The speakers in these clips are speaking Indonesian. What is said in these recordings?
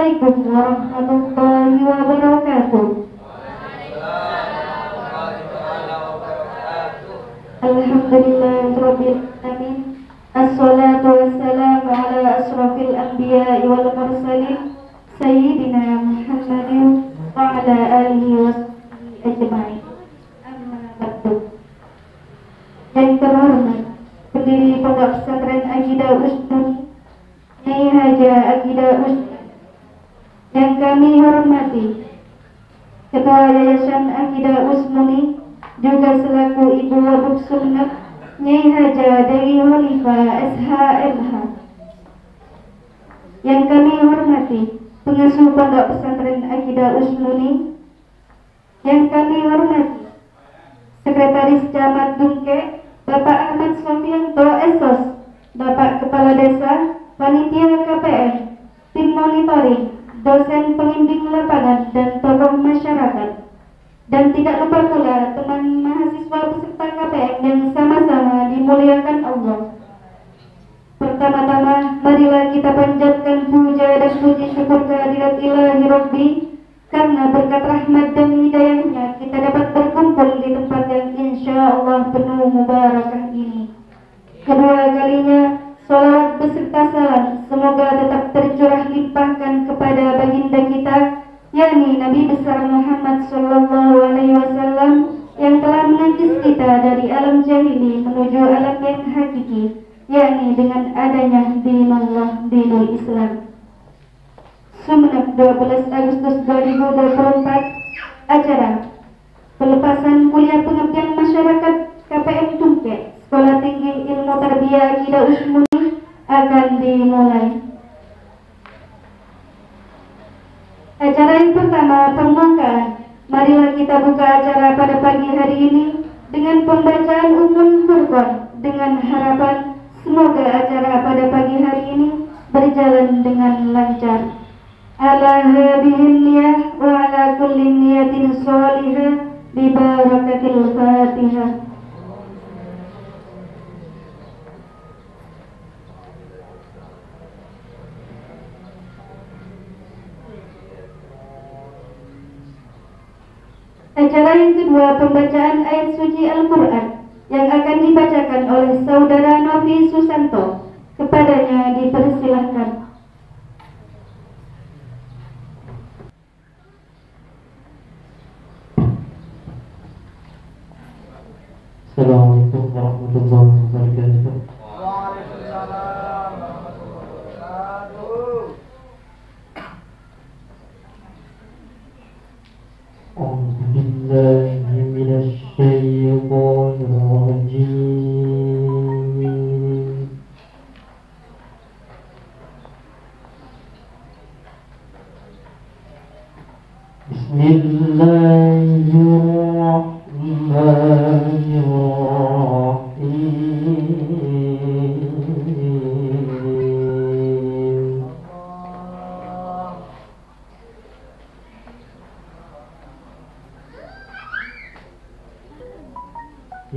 Assalamualaikum warahmatullahi wabarakatuh. Alhamdulillahirabbil alamin. Assalatu wassalamu ala asrofil anbiya'i wal mursalin Sayyidina Muhammadin wa ala alihi wa sahbihi ajma'in. Amma ba'du. Yang terhormat pendiri Pondok Pesantren Aqidah Usnuni Nyai Haja Aqidah Usnuni, yang kami hormati Ketua Yayasan Aqidah Usnuni, juga selaku Ibu Waduk Sunnah Nyai Haja Dewi Khalifah SHMH, yang kami hormati pengasuh Pondok Pesantren Aqidah Usnuni, yang kami hormati Sekretaris Camat Dungke Bapak Ahmad Sofianto Esos, Bapak Kepala Desa, Panitia KPM, Tim Monitoring, dosen pembimbing lapangan dan tokoh masyarakat, dan tidak lupa pula teman mahasiswa peserta KPM yang sama-sama dimuliakan Allah. Pertama-tama, marilah kita panjatkan puja dan puji syukur kehadirat Ilahi Rabbi, karena berkat rahmat dan hidayahnya kita dapat berkumpul di tempat yang insya Allah penuh mubarakah ini. Kedua kalinya, salawat beserta salam semoga tetap tercurah limpahkan kepada baginda kita, yakni Nabi besar Muhammad Sallallahu Alaihi Wasallam, yang telah menangkis kita dari alam jahili menuju alam yang hakiki, yakni dengan adanya dinullah, dinul Islam. Sumeneb 12 Agustus 2024, acara pelepasan kuliah pengabdian masyarakat KPM Dungke Sekolah Tinggi Ilmu Tarbiyah Aqidah Usnuni akan dimulai. Acara yang pertama, pembukaan. Marilah kita buka acara pada pagi hari ini dengan pembacaan Ummul Furqan, dengan harapan semoga acara pada pagi hari ini berjalan dengan lancar. Ala hadhihi niyah wa ala kulli niyatin sholihah bi barakatil Fatihah. Acara yang kedua, pembacaan ayat suci Al-Quran yang akan dibacakan oleh Saudara Novi Susanto. Kepadanya dipersilahkan. Assalamualaikum warahmatullahi wabarakatuh. Waalaikumsalam warahmatullahi wabarakatuh. A'udzu billahi minasy syaithanir rajim. Bismillahirrahmanirrahim.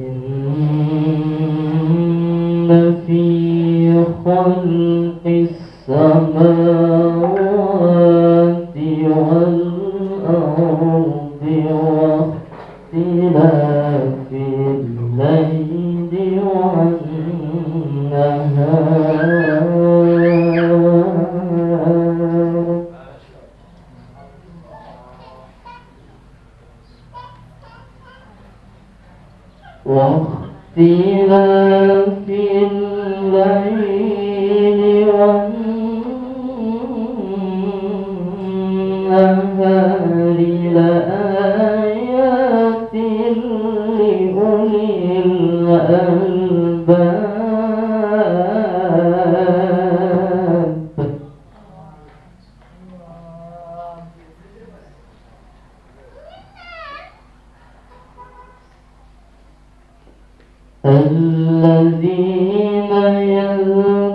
Inna fi khalqis samawati wal ardi wa ikhtilafil layli wan nahar واختلاف الليل والنهار لآيات لأولي الألباب. الذين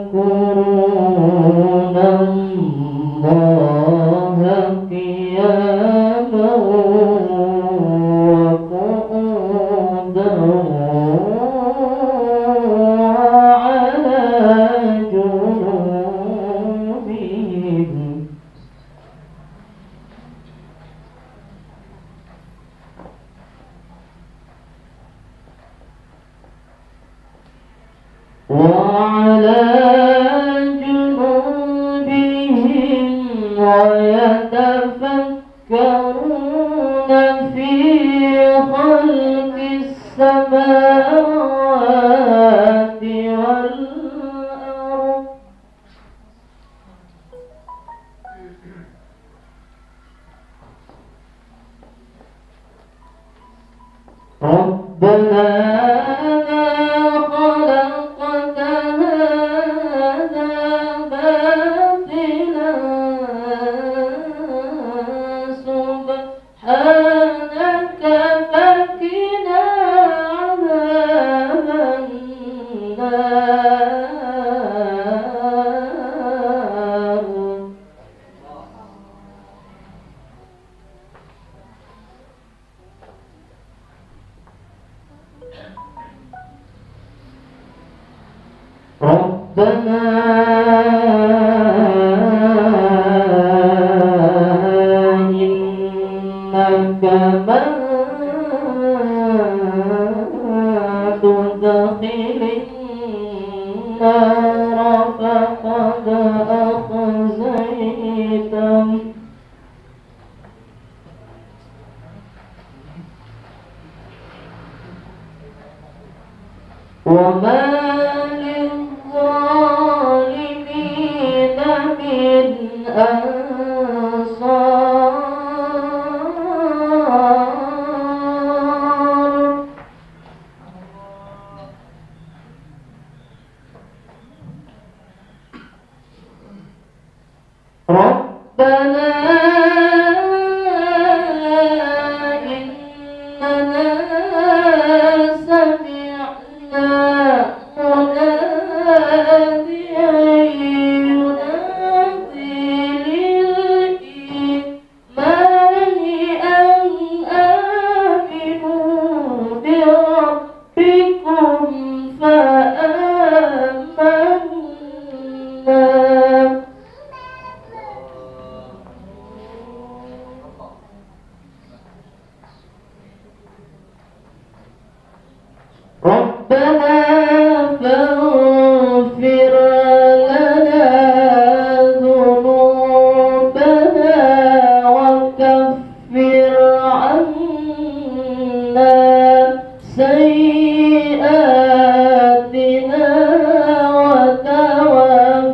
يذكرون الله قياما وقعودا وعلى جنوبهم جنوبهم ويتفكرون في خلق السماوات والأرض ربنا ما خلقت هذا باطلا سبحانك فقنا عذاب النار ربنا إنك من تدخل النار فقد أخزيته وما للظالمين من أنصار ربنا إننا سمعنا مناديا ينادي للإيمان أن آمنوا بربكم فآمنا ربنا فاغفر لنا ذنوبنا وكفر عنا سيئاتنا وتوفنا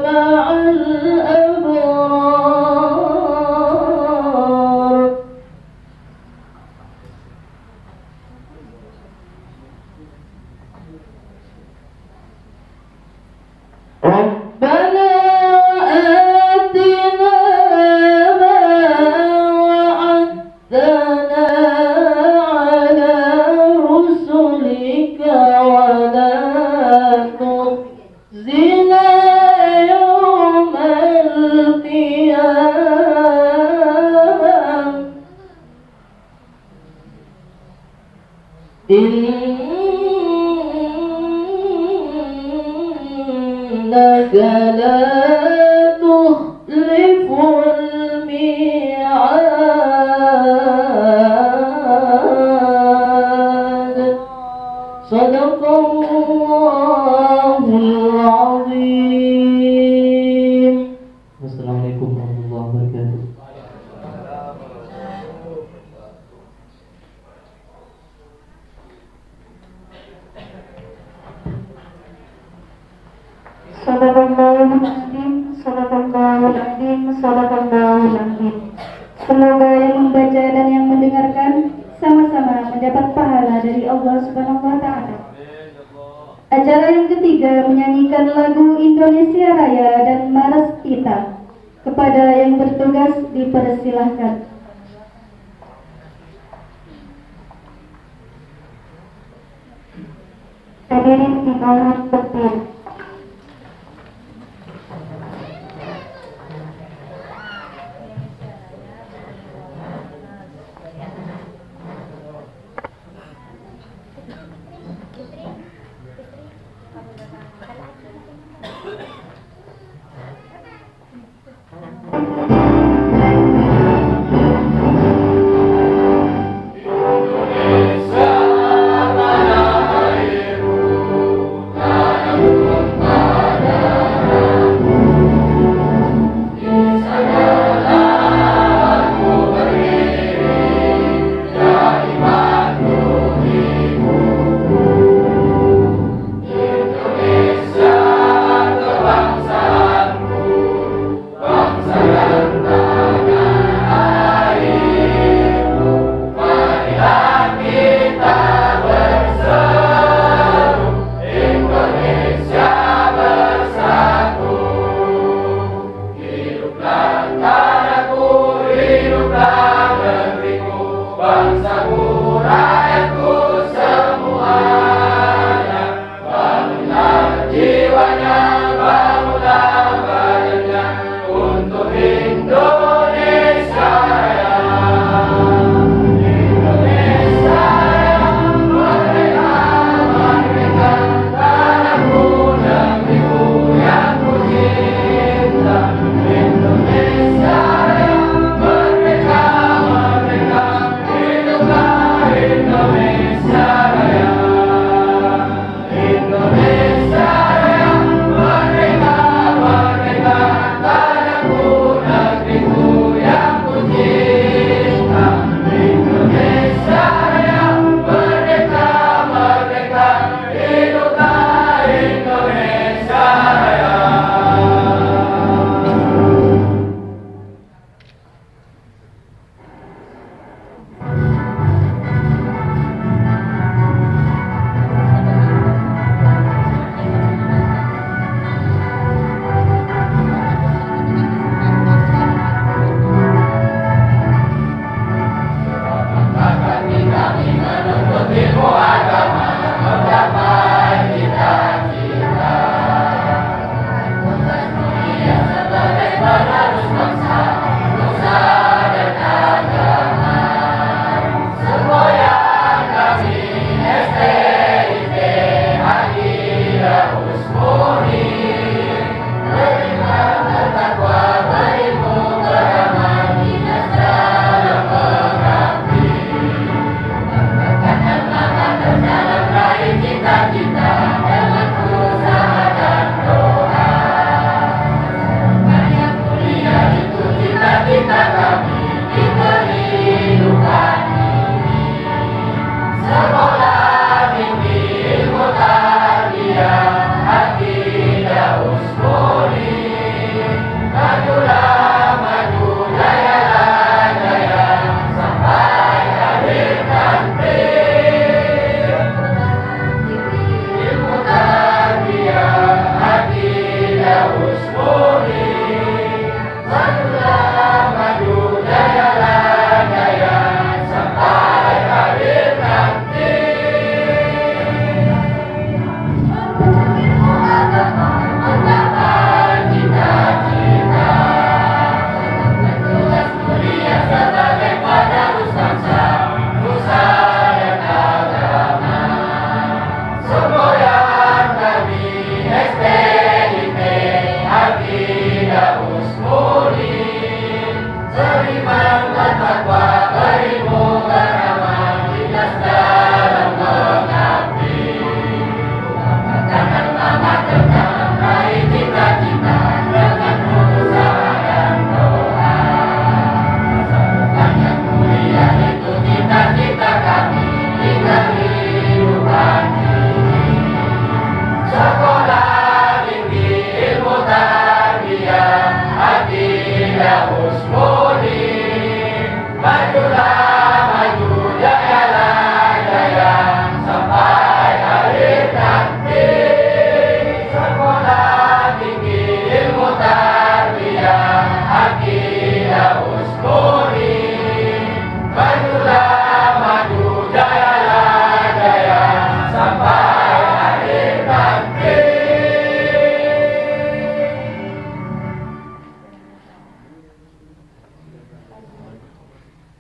مع الأبرار ربنا آتنا ما وعدتنا على رسلك ولا تخزنا يوم القيامة إنك لا تخلف الميعاد صدق الله العظيم. Wassalamualaikum warahmatullahi wabarakatuh. Sadaqallahul azim, sadaqallahul azim, sadaqallahul azim. Semoga yang membaca dan yang mendengarkan sama-sama mendapat pahala dari Allah Subhanahu wa taala. Acara yang ketiga menyanyikan lagu Indonesia Raya dan Maras Tita. Kepada yang bertugas dipersilahkan. Hadirin dimohon berdiri. Indonesia tanah airku, tanah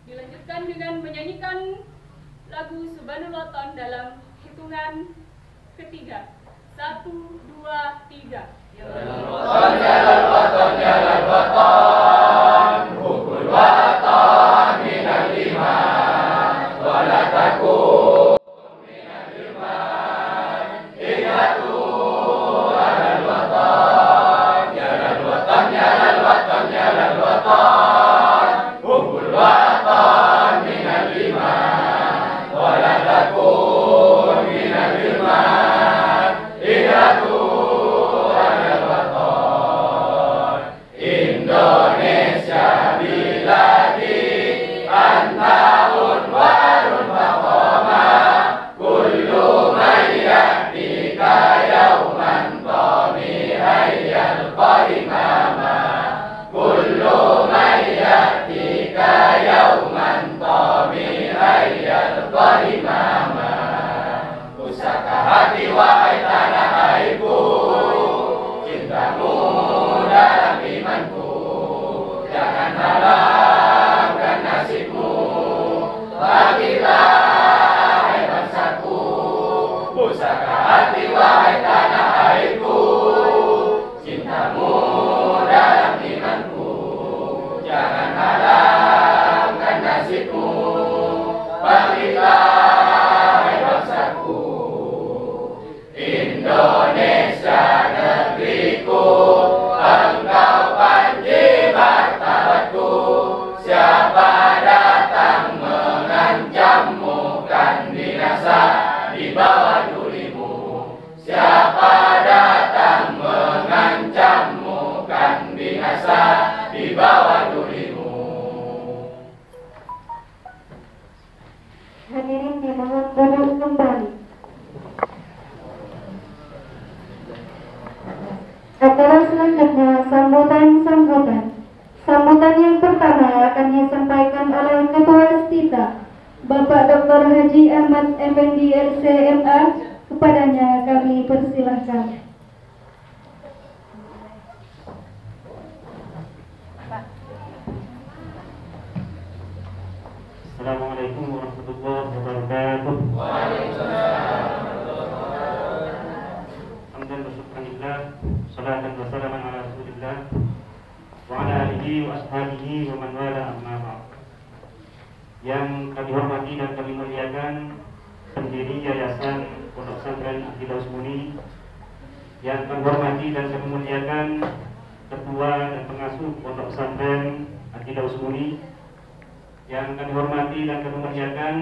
Dilanjutkan dengan menyanyikan lagu Subhanallah dalam hitungan ketiga. 1, 2, 3. Hukul watan minal iman, wala takun minal iman. Inatu alal watan, yalal watan, yalal watan, yalal watan. Hukul watan minal iman, wala takun minal iman. Inatu alal watan. Indonesia biladi antaun warun faqoma, kullu mayyadika yauman tami hayyal qaimama, kullu mayyadika yauman tami hayyal qaimama. Pusaka hati wahai tanah airku, cintamu dalam imanku, jangan halangkan nasibmu, bagilah hai bangsaku. Pusaka hati wahai tanah airku, cintamu dalam imanku, jangan halangkan nasibmu, bagilah hai bangsaku. Indonesia negeriku, engkau panji martabatku. Siapa datang mengancammu kan binasa di bawah durimu. Siapa datang mengancammu kan binasa di bawah durimu. Hadirin dimohon duduk kembali. Acara selanjutnya sambutan. Sambutan yang pertama akan disampaikan oleh Ketua Stita, Bapak Dr. Haji Ahmad Effendi LCMA. Kepadanya kami persilahkan. Assalamualaikum warahmatullahi wabarakatuh. Waalaikumsalam. Alhamdulillah. salatan wa salaman ala Rasulillah wa ala alihi wa ashabihi wa man wala amma ba'd. Yang kami hormati dan kami muliakan pendiri Yayasan Pondok Pesantren Akidah Usmuni, yang kami hormati dan kami muliakan Ketua dan Pengasuh Pondok Pesantren Akidah Usmuni, yang kami hormati dan kami muliakan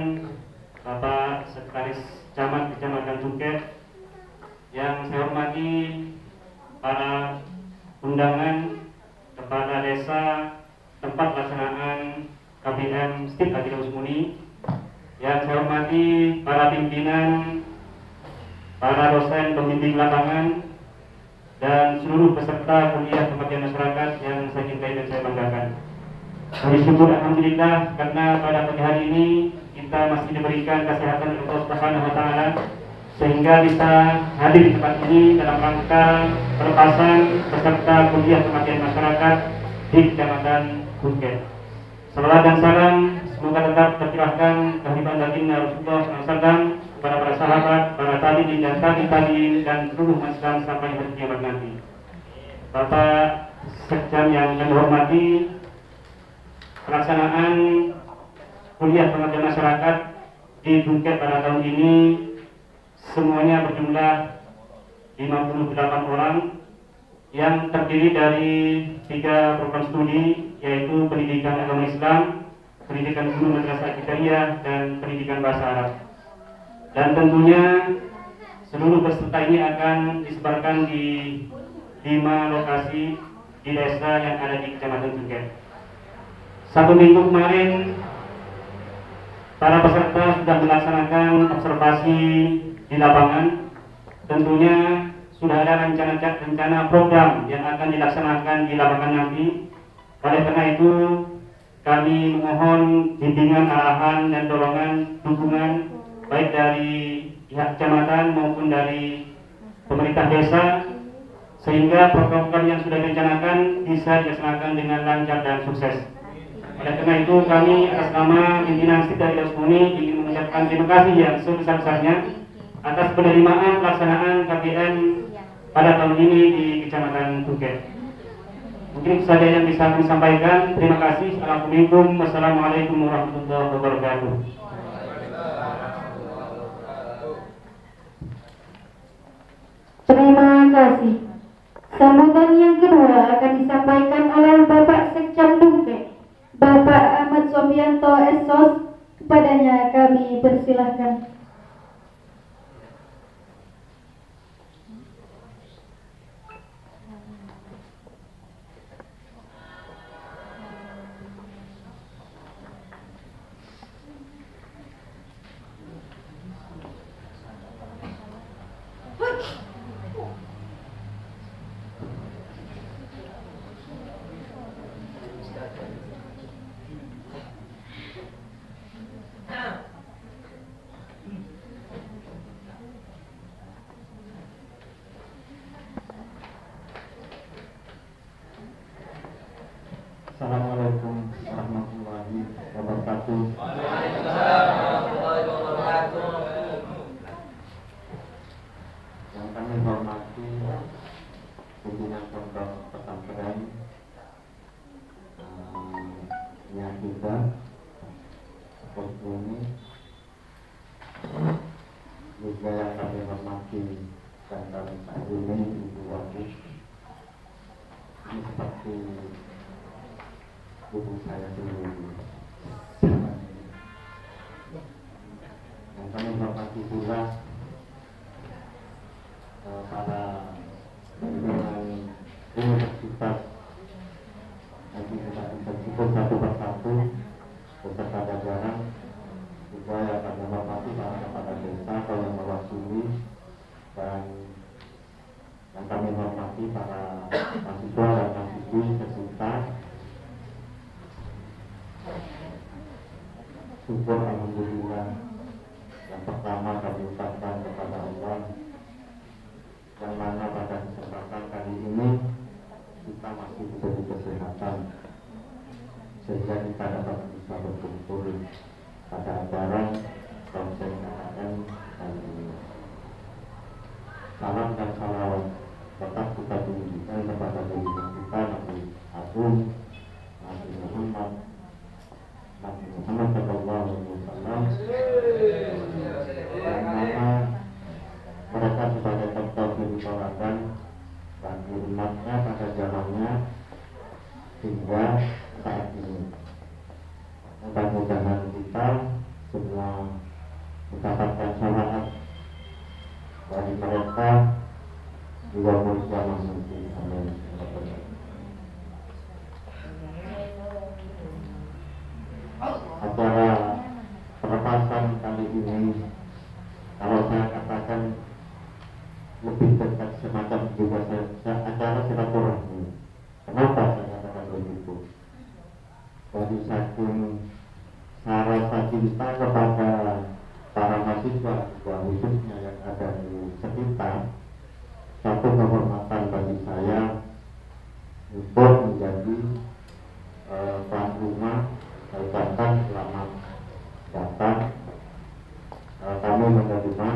Bapak Sekretaris Camat Kecamatan Tuket, yang saya hormati para undangan kepala desa tempat pelaksanaan KBM STIP Akidah Usmuni, yang saya hormati para pimpinan, para dosen pembimbing lapangan, dan seluruh peserta kuliah pengabdian masyarakat yang saya cintai dan saya banggakan. Kami syukur alhamdulillah karena pada pagi hari ini kita masih diberikan kesehatan oleh Allah Subhanahu wa taala sehingga bisa hadir di tempat ini dalam rangka pelepasan peserta kuliah pengabdian masyarakat di Kecamatan Bukit. Salawat dan salam semoga tetap tercurahkan kehadiran baginda Rasulullah SAW kepada para sahabat, para tabi'in dan tabi'in dan seluruh umat Islam sampai hari kiamat nanti. Bapak Sekjen yang kami hormati, pelaksanaan kuliah pengabdian masyarakat di Bukit pada tahun ini semuanya berjumlah 58 orang yang terdiri dari 3 program studi, yaitu pendidikan agama Islam, pendidikan guru madrasah Ibtidaiyah, dan pendidikan bahasa Arab. Dan tentunya seluruh peserta ini akan disebarkan di 5 lokasi di desa yang ada di Kecamatan Tuket. 1 minggu kemarin para peserta sudah melaksanakan observasi di lapangan. Tentunya sudah ada rencana program yang akan dilaksanakan di lapangan nanti. Oleh karena itu kami memohon bimbingan, arahan, dan dorongan dukungan baik dari pihak kecamatan maupun dari pemerintah desa sehingga program yang sudah direncanakan bisa dilaksanakan dengan lancar dan sukses. Oleh karena itu kami atas nama pimpinan STIP Akidah Usmuni ingin mengucapkan terima kasih yang sebesar-besarnya atas penerimaan pelaksanaan KBM pada tahun ini di Kecamatan Tuket. Mungkin itu saja yang bisa kami sampaikan. Terima kasih. Assalamualaikum warahmatullahi wabarakatuh. Terima kasih. Sambutan yang kedua akan disampaikan oleh Bapak Sekjen Bukit, Bapak Ahmad Sofianto SOS. Kepadanya kami persilahkan. Assalamualaikum warahmatullahi wabarakatuh. Yang kami hormati pimpinan pondok pesantren yang juga Usmuni, juga yang kami hormati dan kami sayangi Ibu Wati. Ini seperti ibu saya sendiri. Yang kami hormati pula para pimpinan universitas yang kita sebut satu persatu beserta jajaran, juga yang kami hormati para kepala desa yang mewakili, dan yang kami hormati para mahasiswa dan mahasiswi peserta. Syukur alhamdulillah. Yang pertama kami ucapkan kepada Allah yang mana pada kesempatan kali ini kita masih diberi kesehatan sehingga kita dapat bisa berkumpul pada acara konsen KKN kali ini. Salam dan salawat tetap kita tinggi dan umatnya pada zamannya hingga saat ini. Mudah-mudahan kita semua mendapatkan syafaat dari mereka juga bersama nanti. Amin. Acara pelepasan kali ini, kalau saya katakan lebih dekat semacam juga acara silaturahmi. Kenapa saya katakan begitu? Dari saking rasa cinta kepada para mahasiswa, khususnya yang ada di sekitar, satu kehormatan bagi saya untuk menjadi tuan rumah. Saya ucapkan selamat datang kami menerima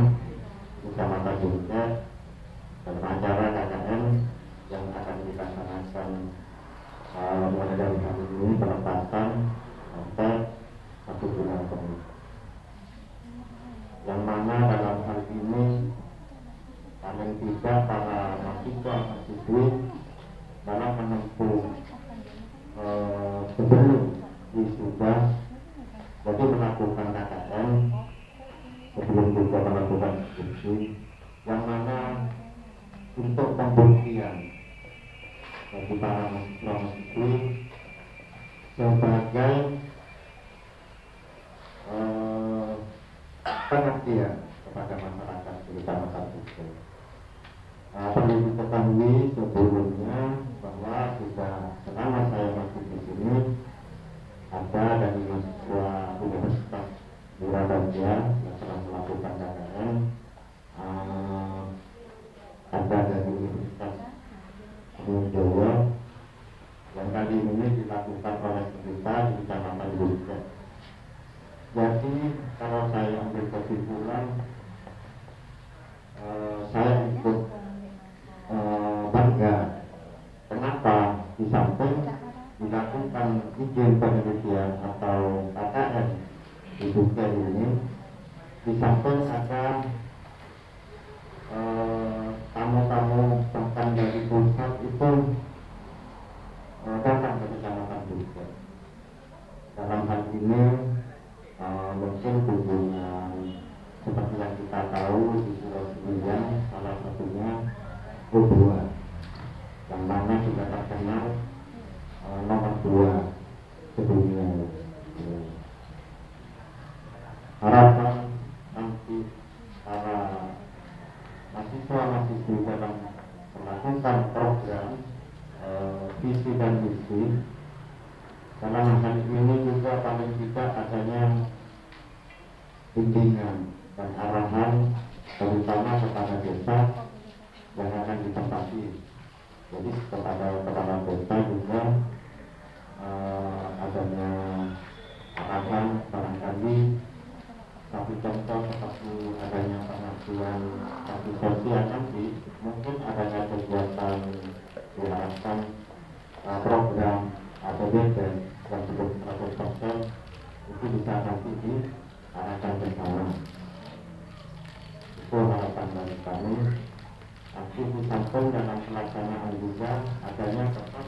Kecamatan Buncet dalam acara KKN yang akan dilaksanakan mulai dari hari ini pelepasan sampai 1 bulan kemudian. Yang mana dalam hal ini paling tidak para mahasiswa-mahasiswi dalam menempuh sebelum wisuda, jadi melakukan KKN sebelum juga melakukan skripsi, yang mana untuk pembuktian bagi para mahasiswa-mahasiswi sebagai pengertian kepada masyarakat terutama satu. Perlu diketahui sebelumnya bahwa sudah selama saya masih di sini ada dari mahasiswa Universitas Muhammadiyah yang telah melakukan KKN, ada dari Universitas Jawa yang kali ini dilakukan oleh kita di Kecamatan Buncet. Jadi kalau saya ambil kesimpulan, saya ikut bangga. Kenapa? Di samping dilakukan izin penelitian atau KKN di Buncet ini, di samping ada tamu-tamu bahkan dari pusat itu datang ke Kecamatan Buncet. Dalam hal ini mungkin hubungan seperti yang kita tahu di Sulawesi Selatan, salah satunya U2 yang mana sudah terkenal nomor 2 sedunia. Harapan nanti para mahasiswa-mahasiswi dalam melakukan program visi dan misi dalam hal ini juga paling tidak adanya bimbingan dan arahan terutama kepada desa yang akan ditempati. Jadi kepada kepala desa juga adanya arahan barangkali satu contoh seperti adanya pengajuan satu sosial nanti, mungkin adanya kegiatan diharapkan program atau BPN yang belum 100% itu bisa nanti diarahkan bersama. Itu harapan dari kami. Nanti di samping dalam pelaksanaan juga adanya tetap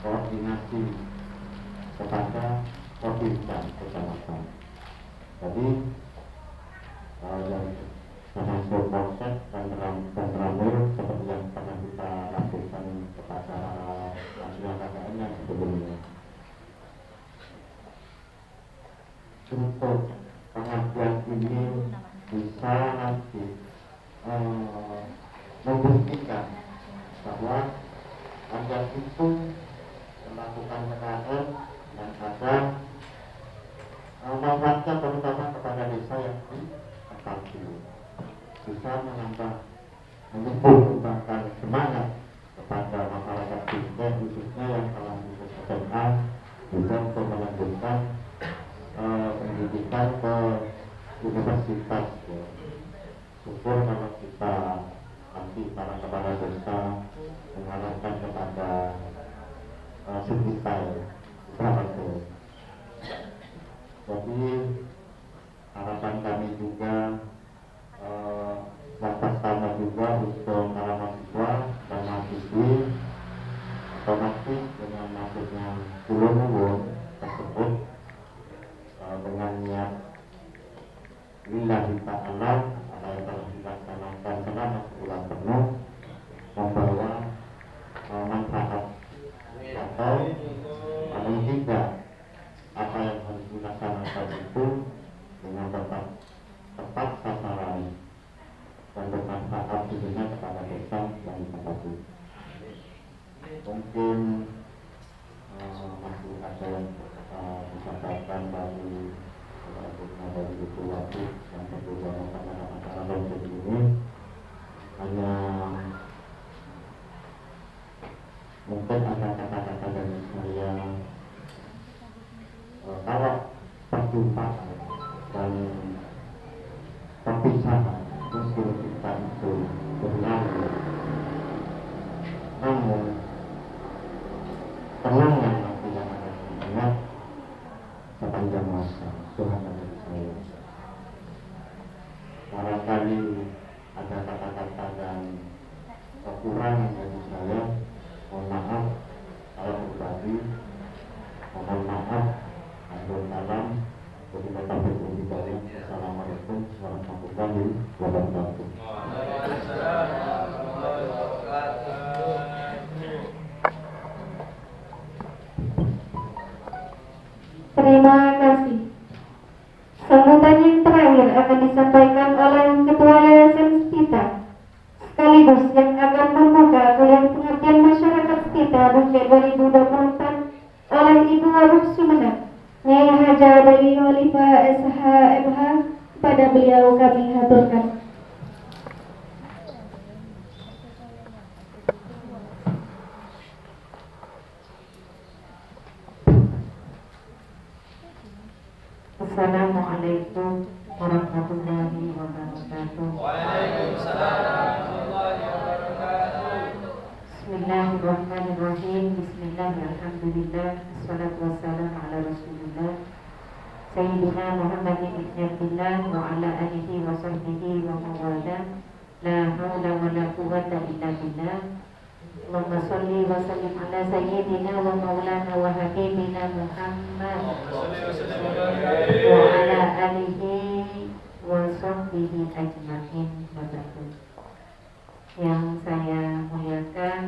koordinasi kepada provinsi kecamatan. Jadi yang termasuk proses dan ramil seperti yang pernah kita lakukan kepada nasional KKN yang sebelumnya. Untuk pengajian ini bisa nanti membuktikan bahwa Anda itu melakukan KKN dan ada manfaatnya terutama kepada desa yang ditempati, bisa menambah menumbuhkan semangat kepada masyarakat kita khususnya yang telah lulus SMA juga untuk melanjutkan pendidikan ke universitas. Syukur kalau kita nanti para kepala desa mengarahkan kepada sekitar itu. Jadi harapan kami juga yang pertama juga untuk para mahasiswa dan mahasiswi otomatis dengan masuknya Kulonwong tersebut dengan niat lillahi ta'ala yang telah dilaksanakan selama sebulan penuh membawa manfaat atau paling tidak apa yang harus dilaksanakan itu dengan tepat sasaran dan bermanfaat tentunya kepada desa yang ditempati. Mungkin masih ada yang disampaikan dari itu waktu yang berbeda dengan acara launching ini, hanya mungkin ada kata-kata dari saya kalau perjumpaan dan perpisahan usul kita itu berlalu, namun tenanglah waktu yang ada di dunia sepanjang masa. Tuhan dari saya barangkali ada kata-kata dan kekurangan dari saya, mohon maaf kalau pribadi, mohon maaf, akhir salam, wabillahi taufiq wal hidayah. Assalamualaikum warahmatullahi wabarakatuh. Terima kasih. Sambutan yang terakhir akan disampaikan oleh Ketua Yayasan Stita, sekaligus yang akan membuka kuliah pengabdian masyarakat Stita Bungke 2024 oleh Ibu Waruf Sumenep, Nyai Haja Dewi Khalifah SHMH. Pada beliau kami haturkan. Assalamualaikum warahmatullahi wabarakatuh. Waalaikumsalam warahmatullahi wabarakatuh. Bismillahirrahmanirrahim. Bismillahirrahmanirrahim. Assalatu wassalamu ala Rasulillah Sayyidina Muhammadin ibn Abdillah wa ala alihi wa sahbihi wa mawala. La hawla wa la quwwata illa billah. Allahumma salli wa sallim ala sayyidina wa maulana wa habibina Muhammad wa ala alihi wa sahbihi ajma'in. Yang saya muliakan,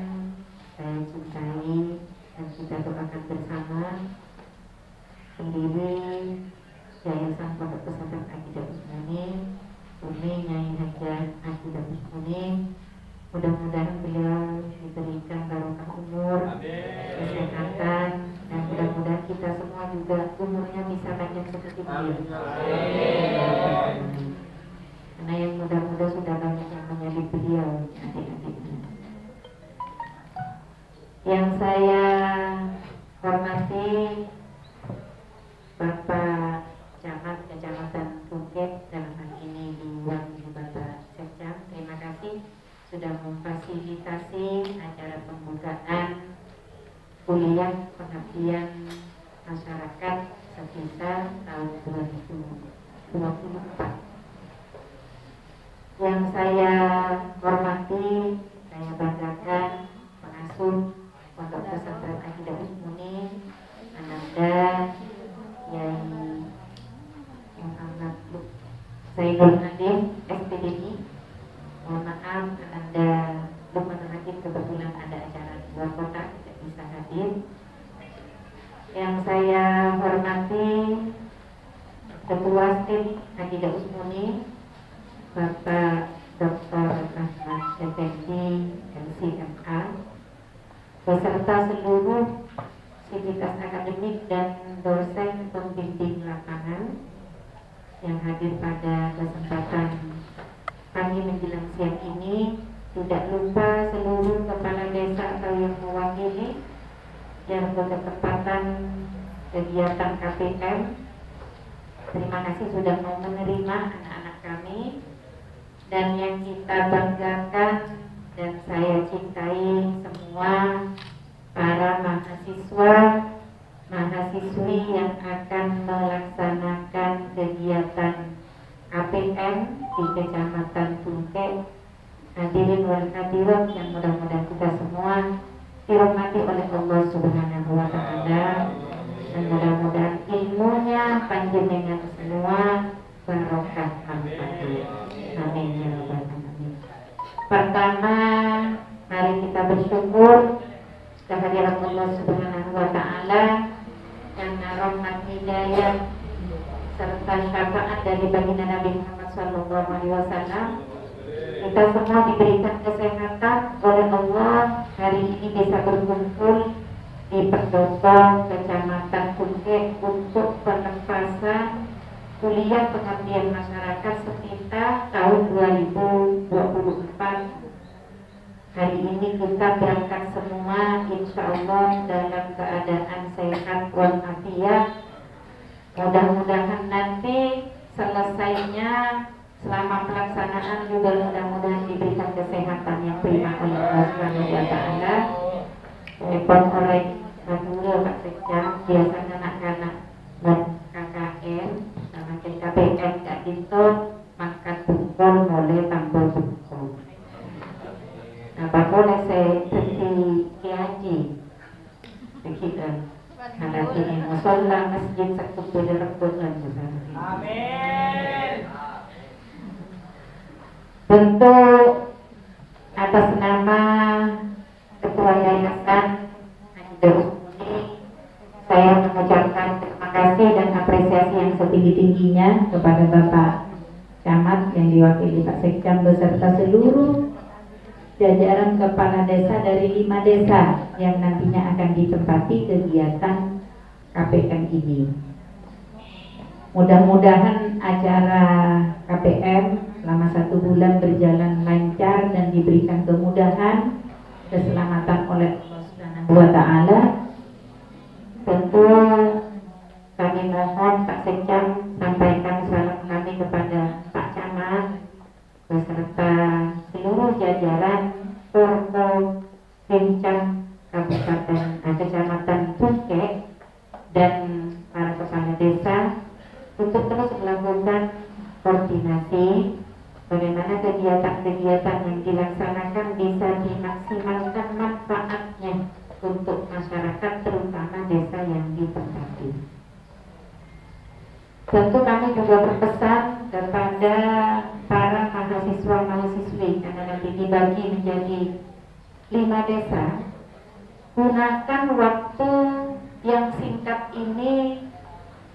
saya cintai, dan kita doakan bersama pendiri Yayasan Pondok Pesantren Akidah Usmani, Umi Nyai Haja Akidah Usmani. Mudah-mudahan beliau diberikan barokah umur, kesehatan, dan mudah-mudahan kita semua juga umurnya bisa panjang seperti beliau. Karena yang muda-muda sudah banyak yang menyalip beliau, adik-adiknya. Yang saya hormati Bapak Camat Kecamatan Bungkek, dalam hal ini di Bapak Sekjam, terima kasih sudah memfasilitasi acara pembukaan kuliah pengabdian masyarakat sekitar tahun 2024. Yang saya hormati, saya banggakan pengasuh Pondok Pesantren Akidah Usmani, Ananda Yai Muhammad Zainul Nadim SPDI. Mohon maaf, Ananda Lukman Hakim kebetulan ada acara di luar kota, tidak bisa hadir. Yang saya hormati Ketua STIM Akidah Usmani, Bapak Dr. Ahmad Effendi LCMA, beserta seluruh sivitas akademik dan dosen pembimbing lapangan yang hadir pada kesempatan kami menjelang siang ini. Tidak lupa seluruh kepala desa atau yang mewakili yang berkesempatan kegiatan KPM. Terima kasih sudah mau menerima anak-anak kami. Dan yang kita banggakan dan saya cintai semua para mahasiswa, mahasiswi yang akan melaksanakan kegiatan KPM di Kecamatan Bungkek. Hadirin wal hadirat yang mudah-mudahan kita semua dirahmati oleh Allah Subhanahu wa taala, dan mudah-mudahan ilmunya panjenengan semua barokah manfaat. Amin ya rabbal alamin. Pertama, mari kita bersyukur kehadiran Allah Subhanahu wa taala karena rahmat hidayah serta syafaat dari baginda Nabi Muhammad SAW. Kita semua diberikan kesehatan oleh Allah. Hari ini bisa berkumpul di Pendopo, Kecamatan Kunke untuk penempasan kuliah pengabdian masyarakat sekitar tahun 2024. Hari ini kita berangkat semua insya Allah dalam keadaan sehat walafiat. Mudah-mudahan nanti selesainya selama pelaksanaan juga mudah-mudahan diberikan kesehatan yang prima oleh Allah Subhanahu wa taala. Telepon oleh dulu Pak Sekda, biasanya anak-anak dan KKN sama KKPN Kak Dito makan bungkul mulai tambah bungkul. Apa boleh saya seperti kiaji begitu. Karena ini musola masjid sekutu direkturkan juga. Amin. Tentu atas nama Ketua Yayasan Darus Muni, saya mengucapkan terima kasih dan apresiasi yang setinggi-tingginya kepada Bapak Camat yang diwakili Pak Sekdam beserta seluruh jajaran kepala desa dari 5 desa yang nantinya akan ditempati kegiatan KPM ini. Mudah-mudahan acara KPM selama 1 bulan berjalan lancar dan diberikan kemudahan, keselamatan oleh Allah Subhanahu wa taala. Tentu kami mohon Pak Sekdam sampaikan salam kami kepada Pak Camat beserta seluruh jajaran Porto Pincang Kabupaten Kecamatan Tungke dan para kepala desa untuk terus melakukan koordinasi bagaimana kegiatan-kegiatan yang dilaksanakan bisa dimaksimalkan manfaatnya untuk masyarakat terutama desa yang ditempati. Tentu kami juga berpesan kepada para mahasiswa-mahasiswi karena nanti dibagi menjadi 5 desa, gunakan waktu yang singkat ini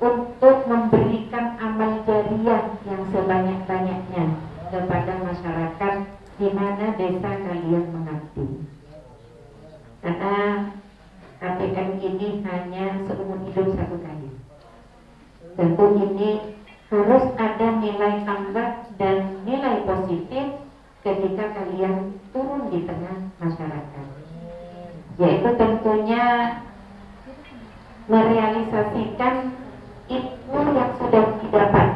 untuk memberikan amal jariah yang sebanyak-banyaknya kepada masyarakat di mana desa kalian mengabdi. Karena KPM ini hanya seumur hidup 1 kali. Tentu ini harus ada nilai tambah dan nilai positif ketika kalian turun di tengah masyarakat, yaitu tentunya merealisasikan ilmu yang sudah didapat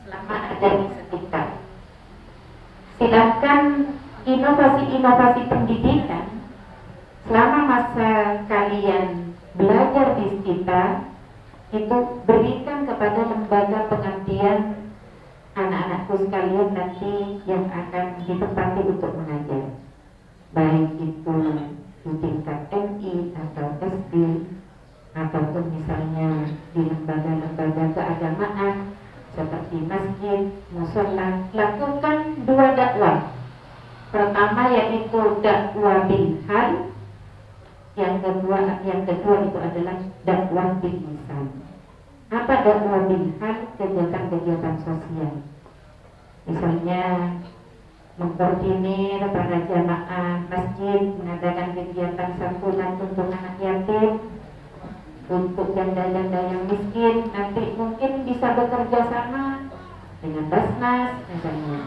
selama ada di sekitar. Silakan inovasi-inovasi pendidikan selama masa kalian belajar di sekitar itu berikan kepada lembaga pengabdian anak-anakku sekalian nanti yang akan ditempati untuk mengajar, baik itu di tingkat MI atau SD ataupun misalnya di lembaga-lembaga keagamaan seperti masjid, musola. Lakukan 2 dakwah. Pertama yaitu dakwah bil hal, yang kedua itu adalah dakwah bil lisan. Apa dakwah bil hal? Kegiatan-kegiatan sosial, misalnya mengkoordinir para jamaah masjid mengadakan kegiatan santunan untuk anak yatim, untuk janda-janda yang miskin. Nanti mungkin bisa bekerja sama dengan Basnas misalnya,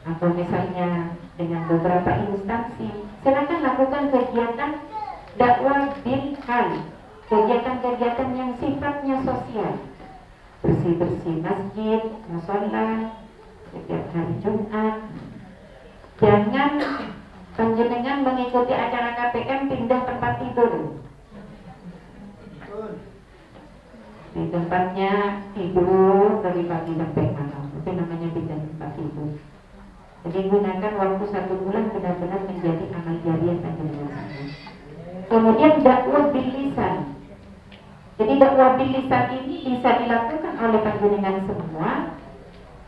atau misalnya dengan beberapa instansi. Silakan lakukan kegiatan dakwah bil hal, kegiatan-kegiatan yang sifatnya sosial, bersih-bersih masjid, musola setiap hari Jumat. Jangan panjenengan mengikuti acara KPM pindah tempat tidur. Di tempatnya tidur dari pagi sampai malam, itu namanya pindah tempat tidur. Jadi gunakan waktu 1 bulan benar-benar menjadi amal jariah panjenengan. Kemudian dakwah bil lisan. Jadi dakwah bil lisan ini bisa dilakukan oleh panjenengan semua.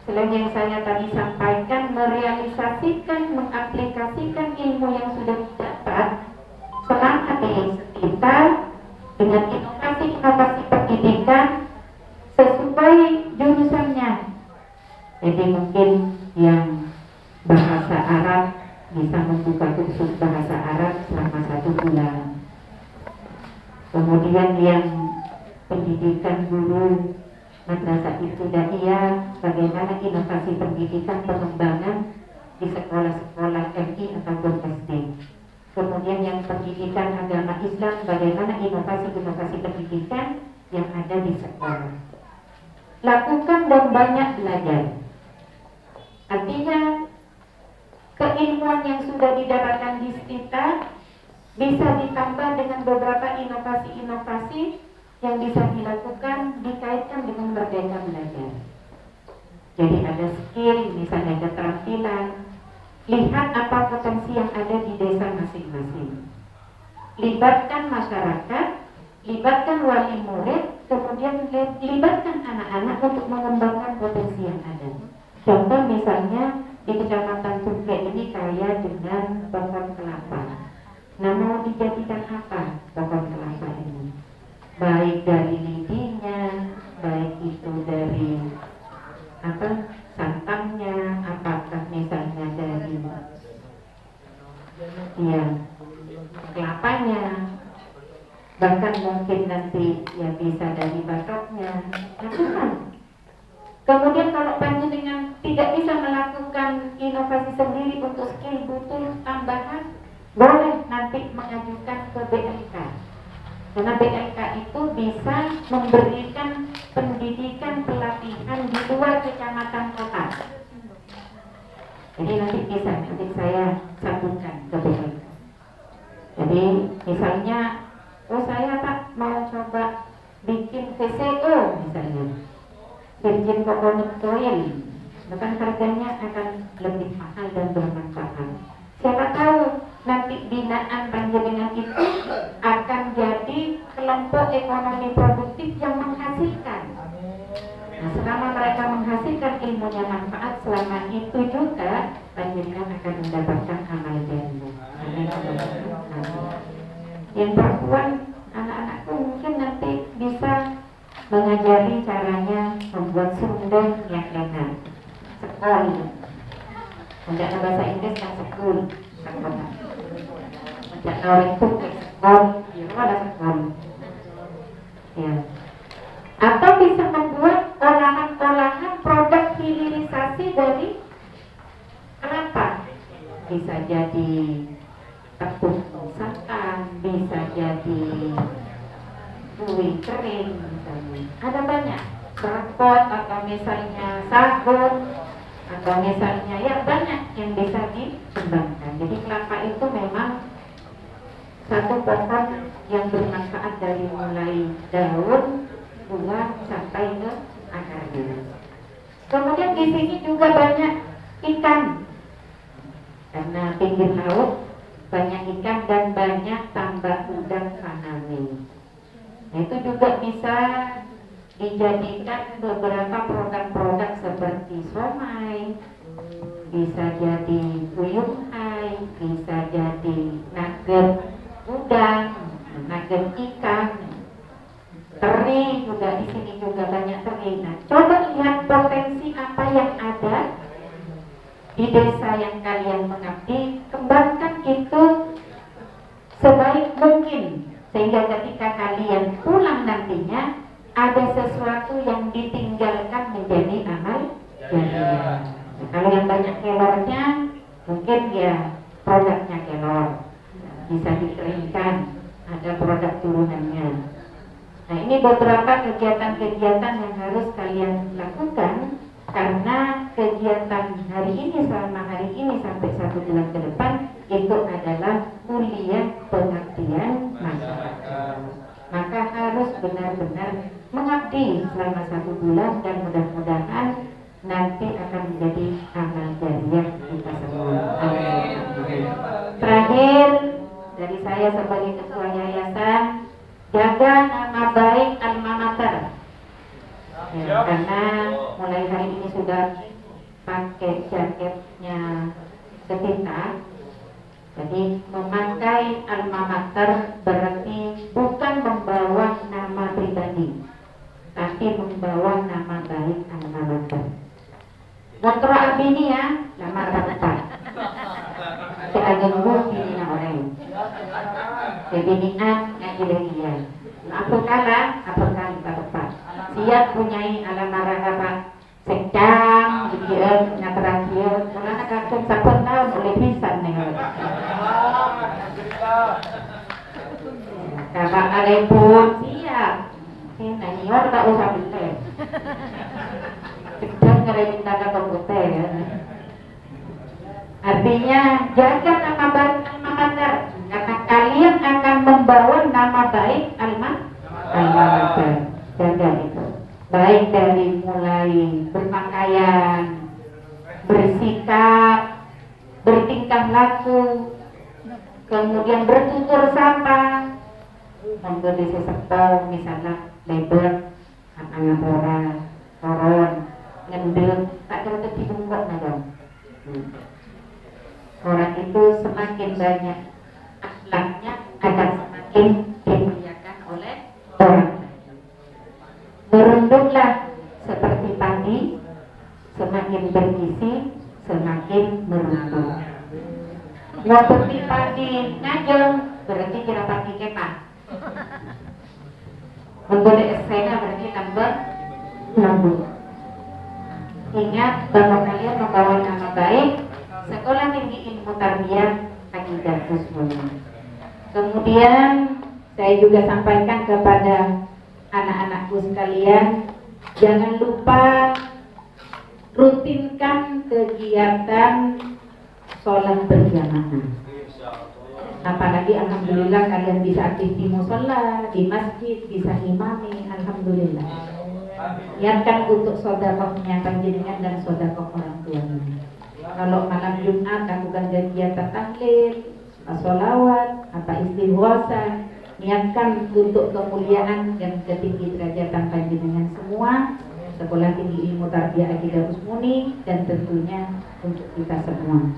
Selain yang saya tadi sampaikan, merealisasikan, mengaplikasikan ilmu yang sudah didapat selama di sekitar dengan inovasi-inovasi pendidikan sesuai jurusannya. Jadi mungkin yang bahasa Arab bisa membuka kursus bahasa Arab selama 1 bulan. Kemudian yang pendidikan guru madrasah ibtidaiyah, bagaimana inovasi pendidikan pengembangan di sekolah-sekolah MI ataupun SD. Kemudian yang pendidikan agama Islam, bagaimana inovasi-inovasi pendidikan yang ada di sekolah. Lakukan dan banyak belajar. Artinya keilmuan yang sudah didapatkan di sekitar bisa ditambah dengan beberapa inovasi-inovasi yang bisa dilakukan dikaitkan dengan merdeka belajar. Jadi ada skill, misalnya keterampilan. Lihat apa potensi yang ada di desa masing-masing. Libatkan masyarakat, libatkan wali murid, kemudian libatkan anak-anak untuk mengembangkan potensi yang ada. Contoh misalnya di Kecamatan Tungke ini kaya dengan pohon kelapa. Nah, mau dijadikan apa pohon kelapa ini? Baik dari lidinya, baik itu dari santannya, apakah misalnya dari kelapanya, bahkan mungkin nanti bisa dari batoknya. Kemudian kalau panjenengan tidak bisa melakukan inovasi sendiri untuk skill, butuh tambahan, boleh nanti mengajukan ke BLK. Karena BLK itu bisa memberikan pendidikan pelatihan di luar kecamatan kota. Jadi nanti bisa, nanti saya sambungkan ke BLK. Jadi misalnya, saya Pak mau coba bikin VCO misalnya, virgin coconut oil, bahkan harganya akan lebih mahal dan bermanfaat. Siapa tahu nanti binaan panjenengan itu akan jadi kelompok ekonomi produktif yang menghasilkan. Nah, selama mereka menghasilkan ilmunya manfaat, selama itu juga panjenengan akan mendapatkan amal jannah. Yang perempuan, anak-anakku mungkin nanti bisa mengajari caranya membuat sundeng yang enak. Sekol. Untuk bahasa Inggris kan sekol. Untuk orang itu sekol. Itu ada sekol. Ya. Atau bisa membuat olahan-olahan produk hilirisasi dari kelapa. Bisa jadi tepung santan, bisa jadi kue kering misalnya. Ada banyak serpot atau misalnya sabun atau misalnya banyak yang bisa dikembangkan. Jadi kelapa itu memang satu pohon yang bermanfaat dari mulai daun, buah sampai ke akarnya. Kemudian di sini juga banyak ikan, karena pinggir laut banyak ikan dan banyak tambak udang faname. Itu juga bisa dijadikan beberapa produk-produk seperti somai, bisa jadi kuyung hai, bisa jadi nugget udang, nugget ikan, teri juga di sini juga banyak teri. Nah, coba lihat potensi apa yang ada di desa yang kalian mengabdi, kembangkan itu sebaik mungkin. Sehingga ketika kalian pulang nantinya ada sesuatu yang ditinggalkan menjadi amal jariah. Kalau yang banyak kelornya, mungkin produknya kelor, bisa dikeringkan, ada produk turunannya. Nah, ini beberapa kegiatan-kegiatan yang harus kalian lakukan, karena kegiatan hari ini selama hari ini sampai 1 bulan ke depan itu adalah kuliah pengabdian masyarakat. Maka harus benar-benar mengabdi selama 1 bulan dan mudah-mudahan nanti akan menjadi amal jariah kita semua. Terakhir, dari saya sebagai ketua yayasan, jaga nama baik alma mater. Ya, karena mulai hari ini sudah pakai jaketnya setinta. Jadi memakai alma mater berarti bukan membawa nama pribadi, tapi membawa nama baik alma mater. Motor abini ya, lamar tempat. Seageng bumi na orang. Sebinian ngajilegian. Apa kala kita tepat. Siap punyai alamara apa secang, bikiran, terakhir. Kalau nak kakek sapun tahu boleh pisan nih. Kakak ada pun siap. Ini nyor tak usah beli. Sedang kalau minta ke komputer ya. Artinya jaga nama baik alma mater, karena kalian akan membawa nama baik alma mater. Jaga itu. Baik dari mulai berpakaian, bersikap, bertingkah laku, kemudian bertutur sapa, memberi sesuatu misalnya lebar, ngapura, koron, ngendel, tak kira dibungkuk dong. Orang itu semakin banyak akhlaknya akan semakin dimuliakan oleh orang. Merunduklah seperti padi, semakin bergizi, semakin merunduk. Seperti padi ngajeng, berarti kira padi kepah. Untuk esena berarti tambah lembut. Ingat bahwa kalian membawa nama baik Sekolah Tinggi Ilmu Tarbiyah Aqidatus Mulia. Kemudian saya juga sampaikan kepada anak-anakku sekalian, jangan lupa rutinkan kegiatan sholat berjamaah. Apalagi alhamdulillah kalian bisa aktif di musola, di masjid, bisa imami, alhamdulillah. Niatkan untuk sedekahnya panjenengan dan sedekah orang tuanya. Kalau malam Jumat lakukan kegiatan tahlil, sholawat, apa istighosah, niatkan untuk kemuliaan dan ketinggi derajatan panjenengan semua, Sekolah Tinggi Ilmu Tarbiyah Aqidatus Mulia, dan tentunya untuk kita semua.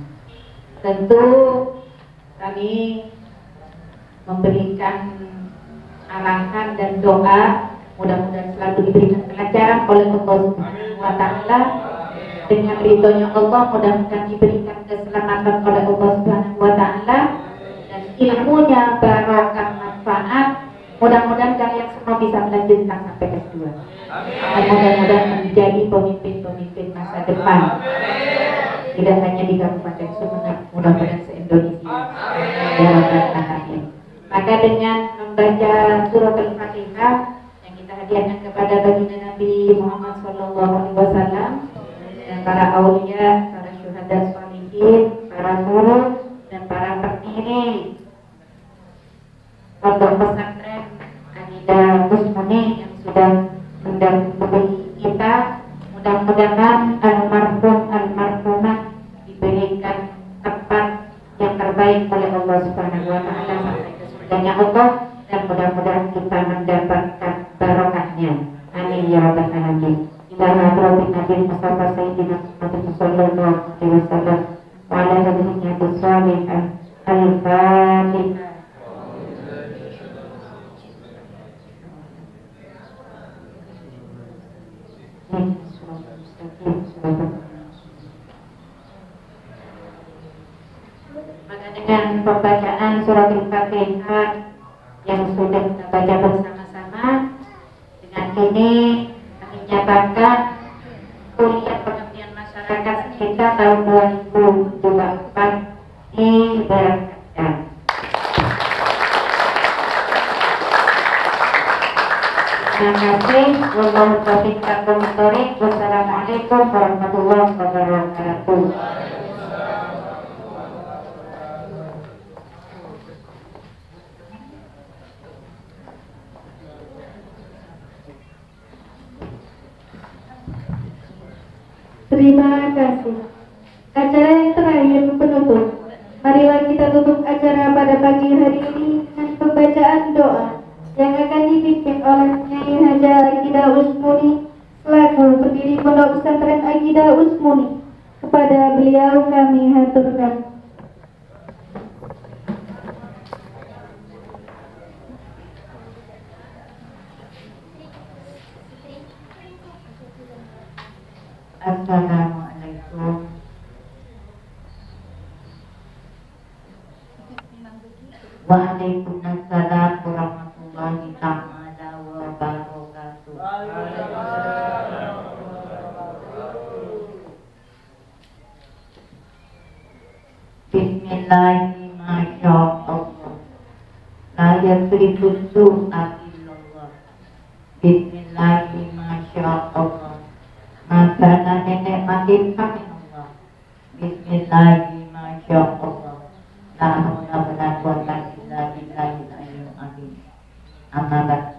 Tentu kami memberikan arahan dan doa, mudah-mudahan selalu diberikan kelancaran oleh Allah Subhanahu wa Ta'ala. Dengan ridhonya Allah, mudah-mudahan diberikan keselamatan oleh Allah Subhanahu wa Ta'ala, dan ilmunya barokah manfaat. Mudah-mudahan kalian semua bisa melanjutkan sampai S2. Dan mudah-mudahan menjadi pemimpin-pemimpin masa depan. Tidak hanya di Kabupaten Sumeneb, mudah-mudahan se-Indonesia. Ya Rabbal Alamin. Maka dengan membaca surat Al-Fatihah yang kita hadiahkan kepada baginda Nabi Muhammad SAW, dan para aulia, para syuhada sholihin, para guru, dan para pendiri pondok pesantren Aqidatus Mulia yang sudah mendampingi kita, mudah-mudahan almarhumah diberikan tempat yang terbaik oleh Allah Subhanahu wa Ta'ala sampai ke surganya Allah, dan mudah-mudahan kita mendapatkan barokahnya. Amin ya rabbal alamin. Ila hadratin Nabi Mustafa Sayyidina Muhammad sallallahu alaihi wasallam wa ala alihi wasallam. Al-Fatihah. Maka dengan pembacaan surat Al-Fatihah yang sudah kita baca bersama-sama, dengan ini kami nyatakan kuliah pengabdian masyarakat kita tahun 2024 diberangkatkan. Terima kasih. Wallahu taufiq wal hidayah. Wassalamualaikum warahmatullahi wabarakatuh. Terima kasih. Acara yang terakhir penutup. Marilah kita tutup acara acara pada pagi hari ini dengan pembacaan doa yang akan dipimpin oleh Nyai Haja Akidah Usmuni selaku pendiri Pondok Pesantren Akidah Usmuni. Kepada beliau kami haturkan. Assalamualaikum Waalaikumsalam warahmatullahi ta'ala wabarakatuh. Bismillahirrahmanirrahim. La yakribu su'atillallah. Bismillahirrahmanirrahim. Maka nenek makin kami Allah. Bismillahirrahmanirrahim. La haula wala quwwata illa billahil aliyyil azim. Amma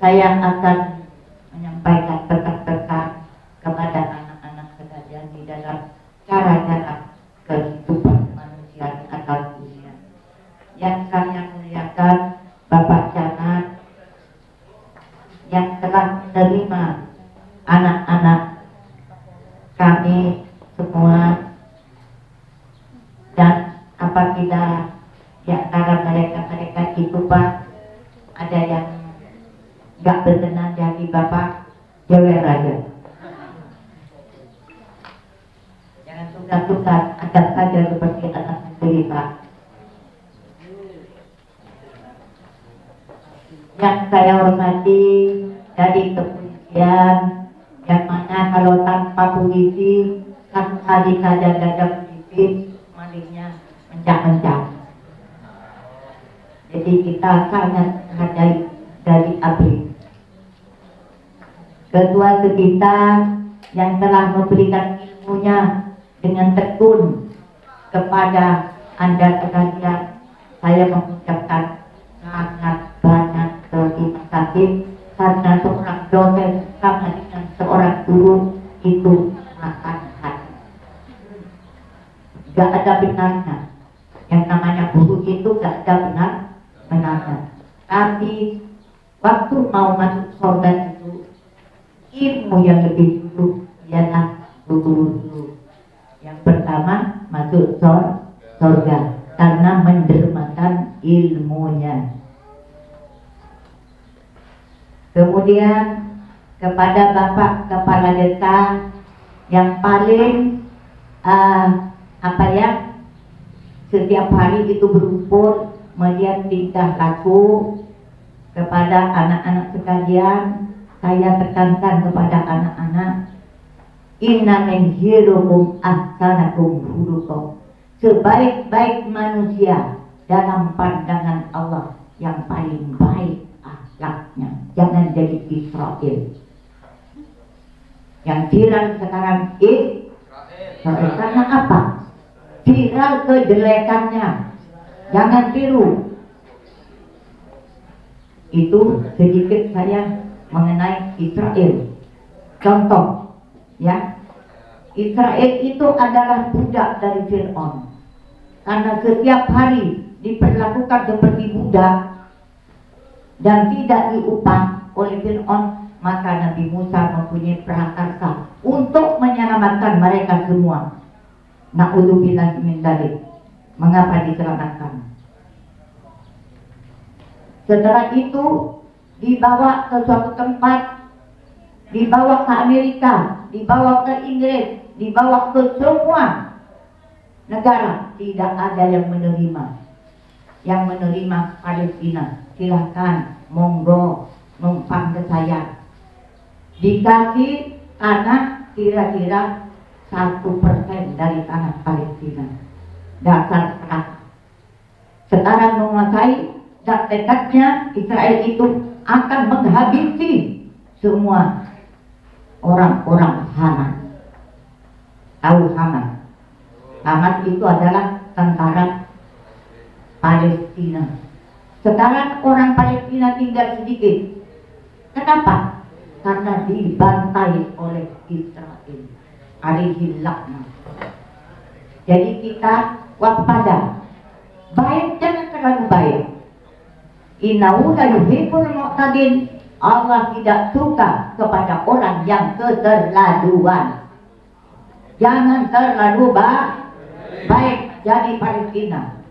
saya akan menyampaikan pesan-pesan kepada anak-anak sekalian di dalam cara-cara kehidupan manusia di atas dunia. Yang saya muliakan Bapak Camat yang telah menerima anak-anak kami semua, dan apabila di antara mereka itu Pak ada yang gak berkenan jadi Bapak, jewer aja. Jangan sungkan-sungkan, anggap saja seperti anak sendiri Pak. Yang saya hormati dari kepolisian, yang mana kalau tanpa polisi satu kali saja ada polisi malingnya mencak-mencak. Jadi kita sangat menghargai dari ABRI. Ketua kita yang telah memberikan ilmunya dengan tekun kepada Anda sekalian, saya mengucapkan sangat banyak terima kasih, karena seorang dosen sama dengan seorang guru itu makan hati. Gak ada benarnya. Yang namanya guru itu gak ada benarnya. Tapi waktu mau masuk surga itu, ilmu yang lebih dulu ialah guru. Yang pertama masuk surga karena mendermakan ilmunya. Kemudian kepada Bapak Kepala Desa yang paling setiap hari itu berumpul melihat tingkah laku, kepada anak-anak sekalian saya tekankan kepada anak-anak, inna min khairukum ahsanakum khuluqan. Sebaik-baik manusia dalam pandangan Allah yang paling baik akhlaknya. Jangan jadi Israel. Yang viral sekarang Israel. Karena apa? Viral kejelekannya. Jangan tiru. Itu sedikit saya mengenai Israel. Contoh, ya, Israel itu adalah budak dari Fir'aun. Karena setiap hari diperlakukan seperti budak dan tidak diupah oleh Fir'aun, maka Nabi Musa mempunyai prakarsa untuk menyelamatkan mereka semua. Na'udzubillahi min dzalik. Mengapa diselamatkan? Setelah itu dibawa ke suatu tempat, dibawa ke Amerika, dibawa ke Inggris, dibawa ke semua negara. Tidak ada yang menerima. Yang menerima Palestina, silahkan, monggo, numpang ke saya. Dikasih tanah kira-kira 1% dari tanah Palestina. Dasar serah. Sekarang menguasai, dan tekadnya Israel itu akan menghabisi semua orang-orang Hamas. Tahu Hamas? Hamas itu adalah tentara Palestina. Sekarang orang Palestina tinggal sedikit. Kenapa? Karena dibantai oleh Israel. Alaihi laknat. Jadi kita waspada. Baik jangan terlalu baik. Innahu la yuhibbul mu'tadin. Allah tidak suka kepada orang yang keterlaluan. Jangan terlalu baik. Jadi Palestina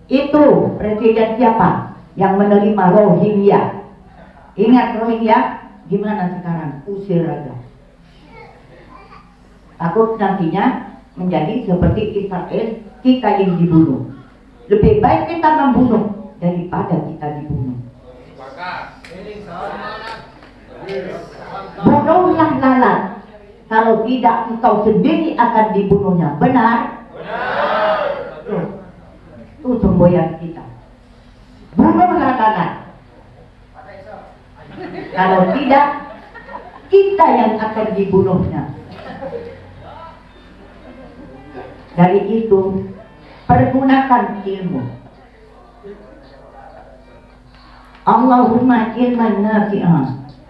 itu presiden siapa yang menerima Rohingya? Ingat Rohingya? Gimana sekarang? Usir aja. Takut nantinya menjadi seperti Israel, kita yang dibunuh. Lebih baik kita membunuh daripada kita dibunuh. Bunuhlah lalat. Kalau tidak engkau sendiri akan dibunuhnya. Benar? Itu semboyan kita. Bunuhlah lalat. Kalau tidak, kita yang akan dibunuhnya. Dari itu, pergunakan ilmu. Allahumma ilman nafi'ah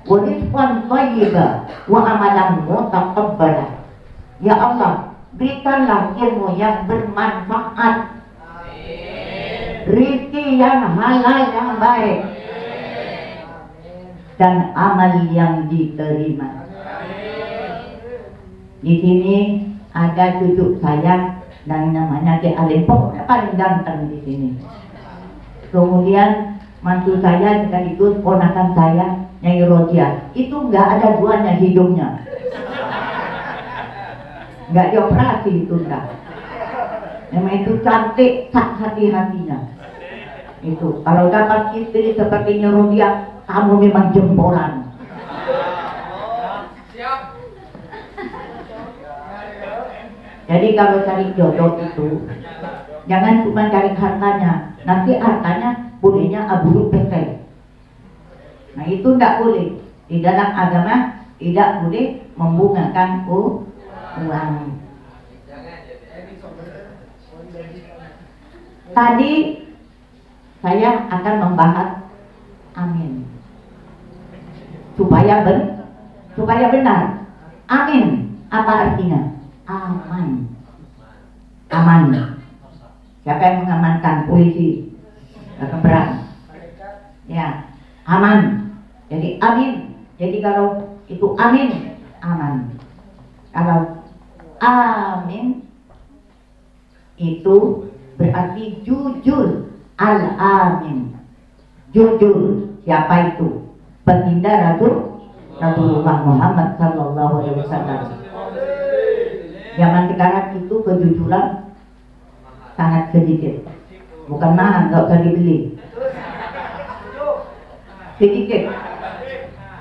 wa rizqan thayyiban wa amalan mutaqabbalan. Ya Allah, berikanlah ilmu yang bermanfaat, rezeki yang halal yang baik, dan amal yang diterima. Di sini ada cucu saya yang namanya Ki Alim, pokoknya paling ganteng di sini. Kemudian mantu saya sekaligus ponakan saya Nyai Rodia, itu nggak ada duanya hidungnya, nggak dioperasi itu enggak. Memang itu cantik tak hati-hatinya. Itu kalau dapat istri seperti Nyai Rodia, kamu memang jempolan. Jadi kalau cari jodoh itu jangan cuma cari hartanya, nanti hartanya bolehnya abu PT. Nah itu tidak boleh. Di dalam agama tidak boleh membungakan uang. Tadi saya akan membahas amin. Supaya benar. Amin apa artinya? Aman. Aman. Siapa yang mengamankan? Polisi. Keberang. Ya, aman. Jadi amin. Jadi kalau itu amin, aman. Kalau amin itu berarti jujur. Al-amin. Jujur. Siapa itu? Baginda Rasulullah Muhammad sallallahu alaihi wasallam. Zaman sekarang itu kejujuran sangat sedikit. Bukan mahal, nggak usah dibeli. Sedikit.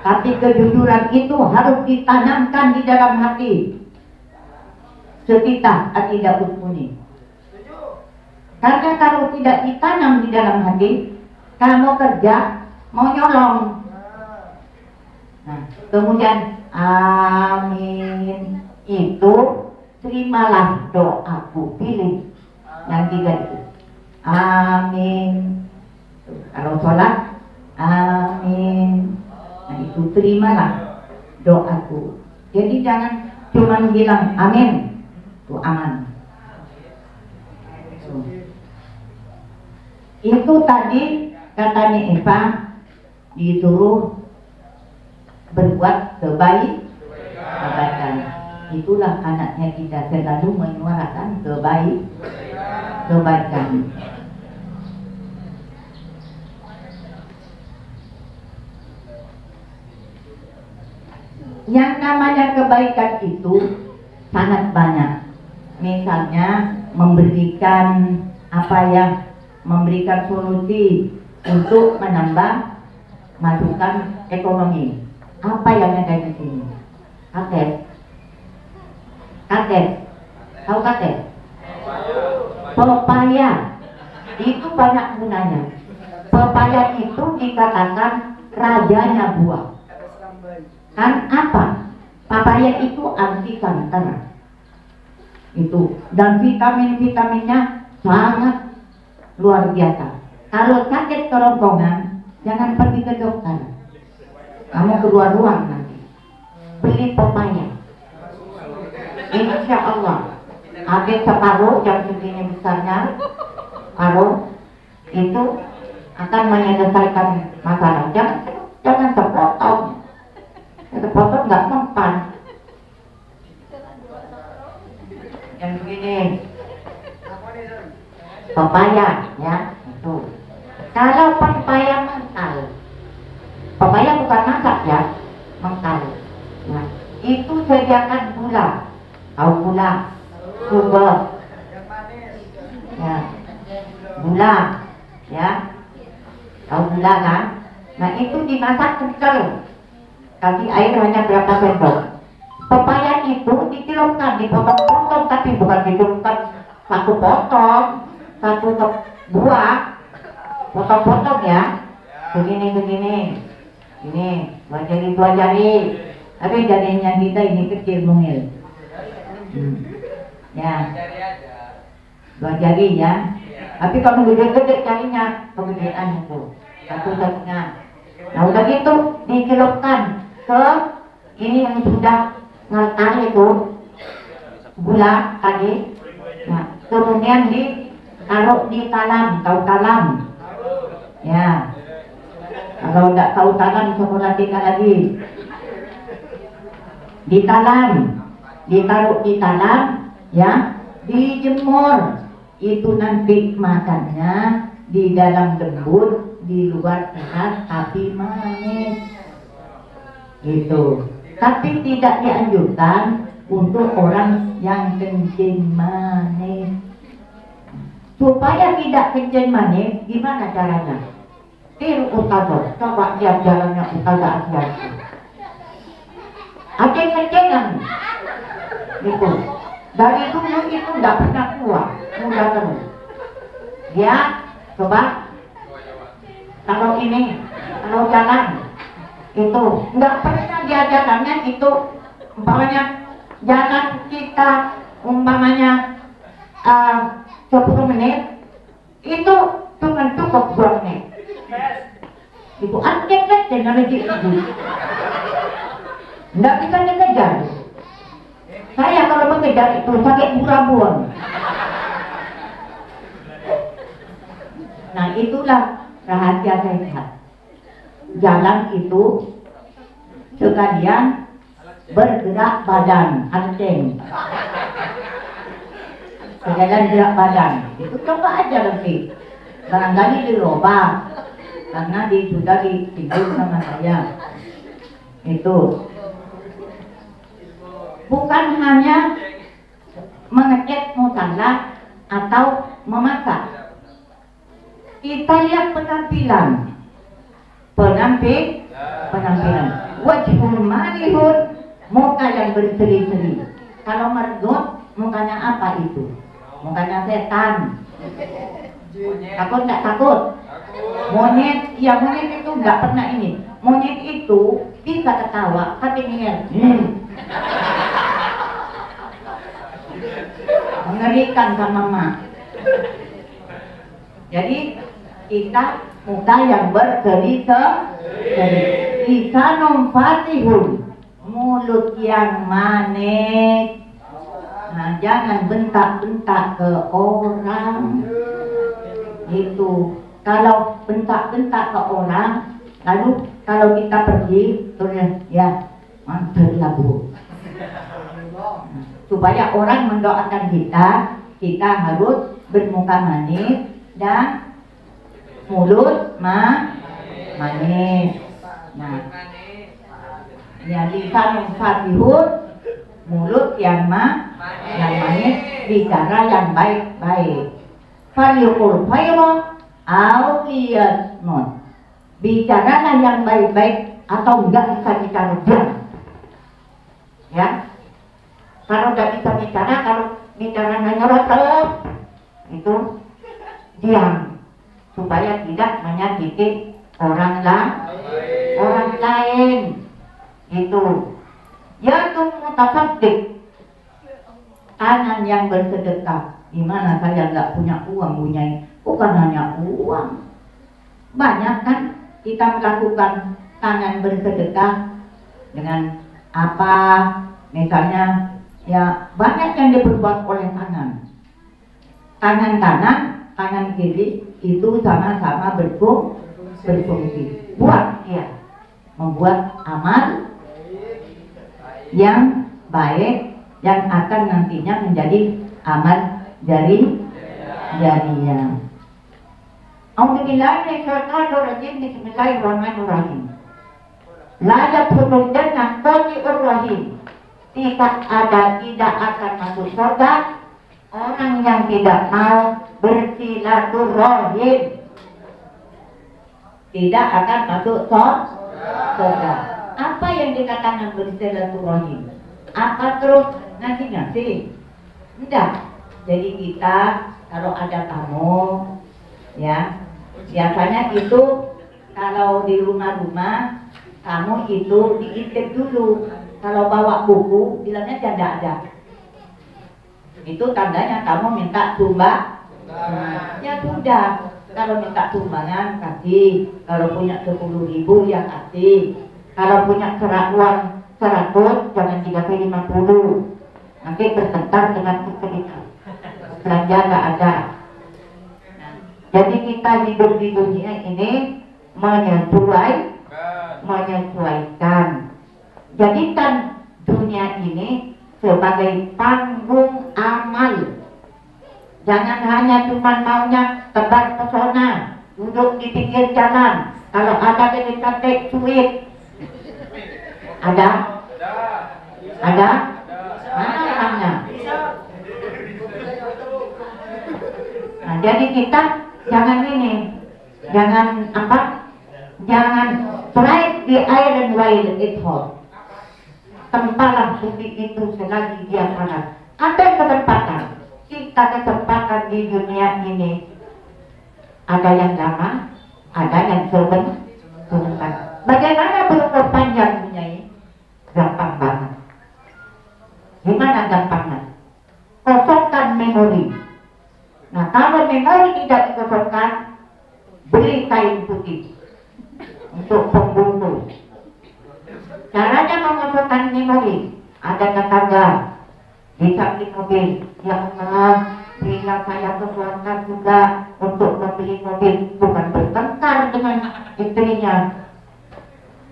Tapi kejujuran itu harus ditanamkan di dalam hati. Setita tidak usmuni. Karena kalau tidak ditanam di dalam hati, kamu kerja mau nyolong. Nah, kemudian amin itu terimalah doaku, pilih yang tiga itu. Amin. Kalau sholat, amin. Nah itu terimalah doaku. Jadi jangan cuma bilang amin, itu aman. Itu tadi katanya Eva disuruh berbuat kebaikan. Itulah anaknya kita selalu menyuarakan kebaikan. Yang namanya kebaikan itu sangat banyak. Misalnya memberikan memberikan solusi untuk menambah masukan ekonomi. Apa yang ada di sini? Kates. Tahu kates? Pepaya. Itu banyak gunanya. Pepaya itu dikatakan rajanya buah. Kan apa? Pepaya itu anti kanker. Itu, dan vitamin-vitaminnya sangat luar biasa. Kalau sakit kerongkongan, jangan pergi ke dokter. Kamu keluar ruang nanti. Beli pepaya. Insya Allah habis separuh jam segini besarnya, paruh itu akan menyelesaikan masalah. Jangan terpotong. Terpotong nggak mempan. Yang begini, pepaya ya itu. Kalau pepaya mental, pepaya bukan masak ya, mental. Nah, itu sediakan gula, tahu gula, sugar, ya, gula, ya, tahu gula kan? Nah itu dimasak kental, kasih air hanya berapa sendok. Pepaya itu ditilupkan, dipotong-potong, tapi bukan ditilupkan satu potong, satu buah, potong-potong ya, begini, ini dua jari, tapi jarinya kita ini kecil mungil, ya, dua jari ya, tapi kalau gede-gede jarinya kegedean itu, satu-satunya. Nah udah gitu dicelupkan ke ini yang sudah ngertal itu gula tadi. Nah kemudian ditaruh di talam, tahu talam ya, kalau tidak tahu talam sekolah kita lagi. Di talam, ditaruh di talam ya, dijemur. Itu nanti makannya di dalam lembut, di luar keras tapi manis gitu. Tapi tidak dianjurkan untuk orang yang kencing manis. Supaya tidak kencing manis, gimana caranya? Tiru Ustazah, coba lihat jalannya Ustazah Asyad. Aceng-acengan gitu. Dari dulu itu nggak pernah kuat, mudah terus. Ya, coba kalau ini, kalau jalan itu nggak pernah dia jalannya itu, umpamanya jalan kita umpamanya 10 menit itu cuma cukup 2 menit. Itu anjing lagi itu, nggak bisa dikejar. Saya kalau mengejar itu sakit burabuan. Nah itulah rahasia sehat. Jalan itu sekalian bergerak badan, anjing. Sekalian gerak badan. Itu coba aja nanti. Barangkali dirubah karena sudah ditinjau sama saya. Itu bukan hanya mengecek musalla atau memasak. Kita lihat penampilan. Wajhul malihun, muka yang berseri-seri. Kalau mergut, mukanya apa itu? Mukanya setan. Takut nggak takut? Monyet, ya monyet itu nggak pernah ini. Monyet itu bisa ketawa, tapi ngel. Mengerikan sama mama. Jadi kita muka yang berseri-seri, lisanun fatihun, mulut yang manis. Nah, jangan bentak-bentak ke orang. Itu kalau bentak-bentak ke orang, lalu kalau kita pergi terus ya mantul Bu. Supaya orang mendoakan kita harus bermuka manis dan mulut manis. Nah, ya lisan fatihun, mulut yang manis, bicara yang baik-baik. Falyaqul khairan aw liyasmut. Bicaralah yang baik-baik atau enggak bisa bicara diam. Ya. Kalau enggak bisa bicara, kalau bicara hanya rotop, itu diam. Supaya tidak menyakiti orang lain. Itu. Ya tuh mutasaddiq, tangan yang bersedekah. Gimana saya nggak punya uang, bukan hanya uang, banyak kan kita melakukan tangan bersedekah dengan apa, misalnya Ya, banyak yang diperbuat oleh tangan. Tangan kanan, tangan kiri itu sama-sama berfungsi. Buat dia membuat amal yang baik yang akan nantinya menjadi amal dari jarinya. Alhamdulillahirrahmanirrahim. Bismillahirrahmanirrahim. La yadkhulul jannah qati'ur rahim. Tidak akan masuk surga orang yang tidak mau bersilaturahim. Tidak akan masuk surga. Apa yang dikatakan bersilaturahim? Apa terus ngasih-ngasih? Tidak. Jadi kita kalau ada tamu, ya biasanya itu kalau di rumah-rumah kamu itu diintip dulu. Kalau bawa buku bilangnya tidak ada. Itu tandanya kamu minta ya sudah. Kalau minta sumbangan kasih. Kalau punya 10.000 ya kasih. Kalau punya uang 100 jangan dikasih 50. Nanti bertentangan dengan kesulitan. Belanja nggak ada. Jadi kita hidup di dunia ini menyesuaikan. Jadikan dunia ini sebagai panggung amal. Jangan hanya cuma maunya tebar pesona, duduk di pinggir jalan. Kalau ada yang cantik cuit, ada? Mana orangnya? Nah, jadi kita jangan strike the iron while it's hot. Tempalah bukti itu selagi dia panas. Ada kesempatan di dunia ini. Ada yang lama, ada yang sebentar. Bagaimana berumur panjang punya? Gampang banget. Gimana gampangnya? Kosongkan memori. Nah, kalau memori tidak dikosongkan, beli kain putih untuk pembungkus. Caranya mengosongkan memori. Ada tetangga di samping mobil, ya Allah, berilah saya kekuatan juga untuk membeli mobil, bukan bertengkar dengan istrinya.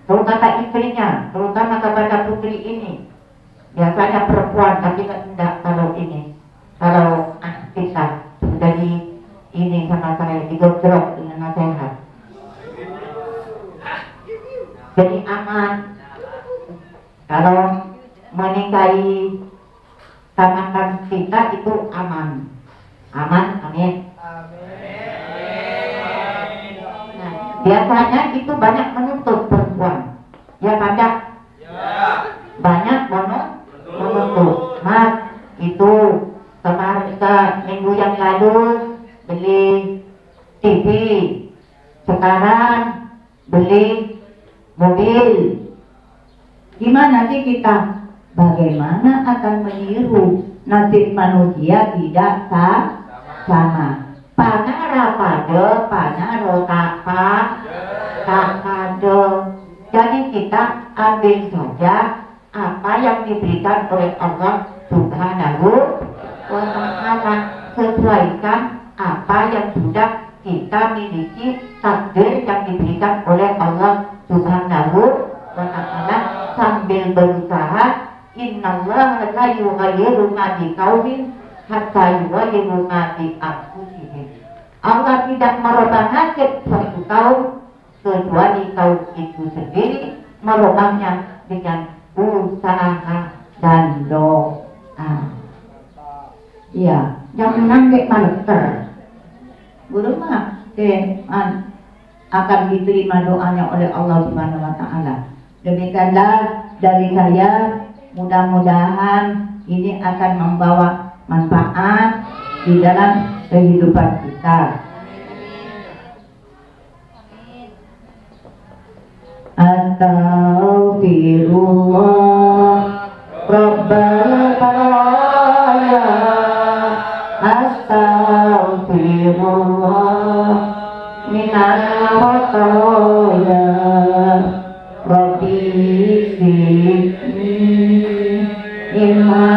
Kata istrinya, terutama kepada putri ini. Biasanya perempuan, tapi tidak kalau ini. Kalau kita sudah ini sama saya digojrok dengan nasihat. Jadi aman. Kalau menikahi pasangan kita itu aman, amin. Nah, biasanya itu banyak menuntut perempuan, ya banyak menuntut. Mas, itu kemarin minggu yang lalu beli TV, sekarang beli mobil. Gimana sih kita? Bagaimana akan meniru? Nasib manusia tidak sama. Panarapade, panarotapa, takade. Jadi kita ambil saja apa yang diberikan oleh Allah Subhanahu wa Ta'ala. Sesuaikan apa yang sudah kita miliki, takdir yang diberikan oleh Allah Subhanahu wa Ta'ala, sambil berusaha. Innallaha la yughayyiru ma biqaumin hatta yughayyiru ma bi anfusihim. Allah tidak merubah nasib suatu kaum kecuali kaum itu sendiri merubahnya dengan usaha dan doa. Iya, jangan nangkep malter. Guru mah akan diterima doanya oleh Allah Subhanahu wa Ta'ala. Demikianlah dari saya. Mudah-mudahan ini akan membawa manfaat di dalam kehidupan kita. Astaghfirullah Rabbal baraya. Astaghfirullah minal khotoya. Rabbi zidni ilma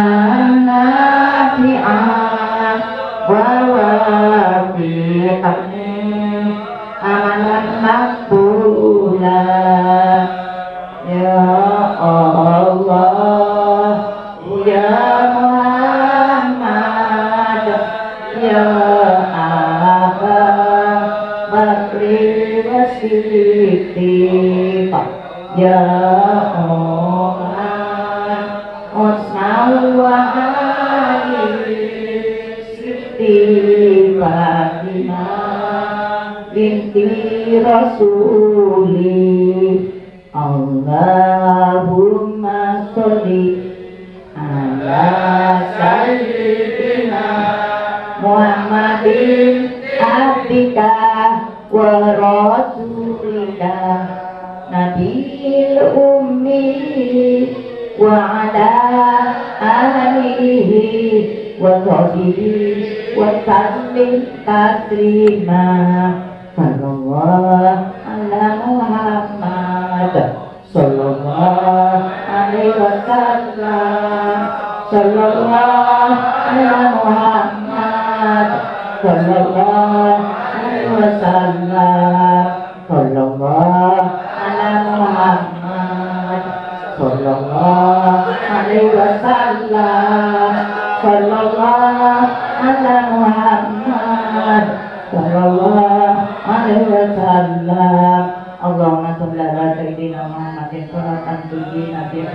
makbulah. Ya Allah, ya Muhammad, ya Aba Bakri wa Siddiq, ya Umar Utsman wa Ali Siti Fatimah binti Rasuli. Allahumma sholli ala sayyidina Muhammadin abdika wa rasulika nabiyil ummi wa ala alihi wa sahbihi wa sallim taslima. Sallallahu ala Muhammad sallallahu alaihi wasallam. Sallallahu ala Muhammad sallallahu alaihi wasallam. Sallallahu ala Muhammad sallallahu alaihi wasallam. Sallallahu ala Muhammad sallallahu alaihi wasallam. Allahumma sholli ala sayyidina Muhammadin sholatan tuyyina biha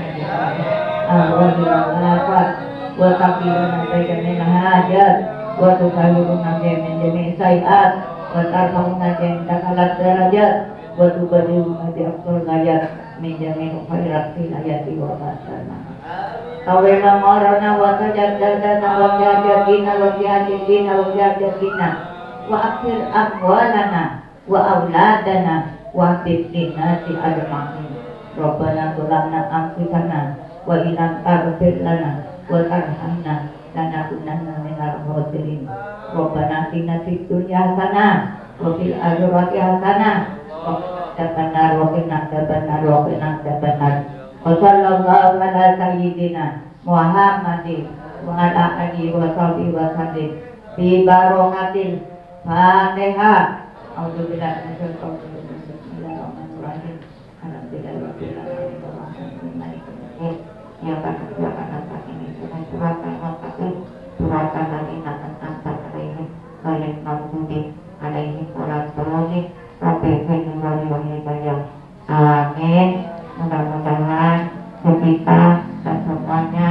wa taqina baina hajat wa tukhayiruna min jami'i sayiat wa tarfa'una jannata darajat wa tubadiluna bi aqsal ghayat min jami'i khairati ayati wa basana. Kawena marana wa tajaddadana wa jaddina wa jaddina wa jaddina wa akhir amwalana wa auladana wa fitnah si ajma'in. Rabbana tulanna anfusana wa ilam taghfir lana wa tarhamna lanakunanna minal khasirin. Rabbana atina fid dunya hasanah wa fil akhirati hasanah wa qina adzabannar. Wa sallallahu ala sayyidina Muhammadin wa ala alihi wa sahbihi wa sallim bi barakatil Fatihah. Alhamdulillah. Amin. Mudah-mudahan kita dan semuanya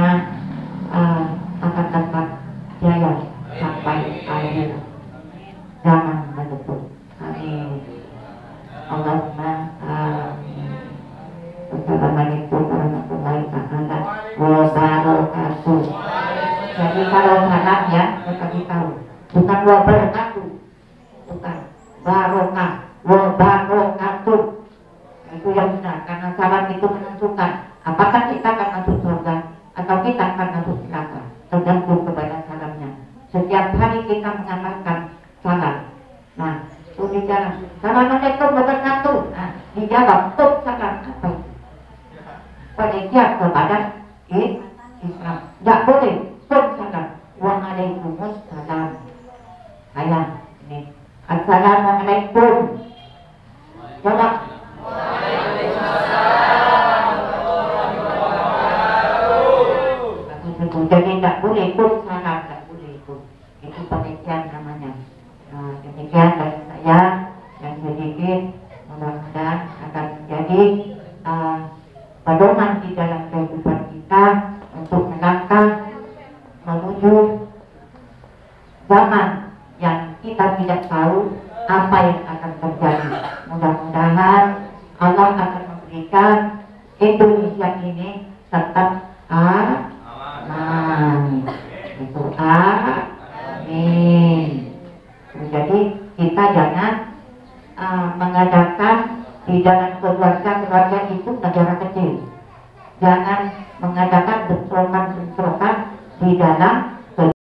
akan dapat jaya sampai akhir zaman menutup. Amin. Allahumma amin. Assalamualaikum warahmatullahi wabarakatuh. Jadi kalau salam ya, bagi tahu, bukan wabarakatuh, bukan barokah, wabarakatuh. Itu yang benar, karena salam itu menentukan apakah kita akan masuk surga atau kita akan masuk neraka, tergantung kepada salamnya. Setiap hari kita mengamalkan salam. Nah, itu bicara Assalamualaikum wabarakatuh. Nah, dijawab tuh salam apa itu? Pengikat kepada Islam. Tidak boleh tuh salam. Waalaikumsalam. Ayah, ini Assalamualaikum. Jawab. Jadi tidak boleh ikut salam, tidak boleh ikut. Itu pengertian namanya. Nah, demikian dari saya yang sedikit, mudah-mudahan akan menjadi pedoman di dalam kehidupan kita untuk melangkah menuju zaman yang kita tidak tahu apa yang akan terjadi. Mudah-mudahan Allah akan memberikan Indonesia ini tetap aman. Itu amin. Jadi kita jangan mengadakan di dalam keluarga itu negara kecil. Jangan mengadakan bentrokan-bentrokan di dalam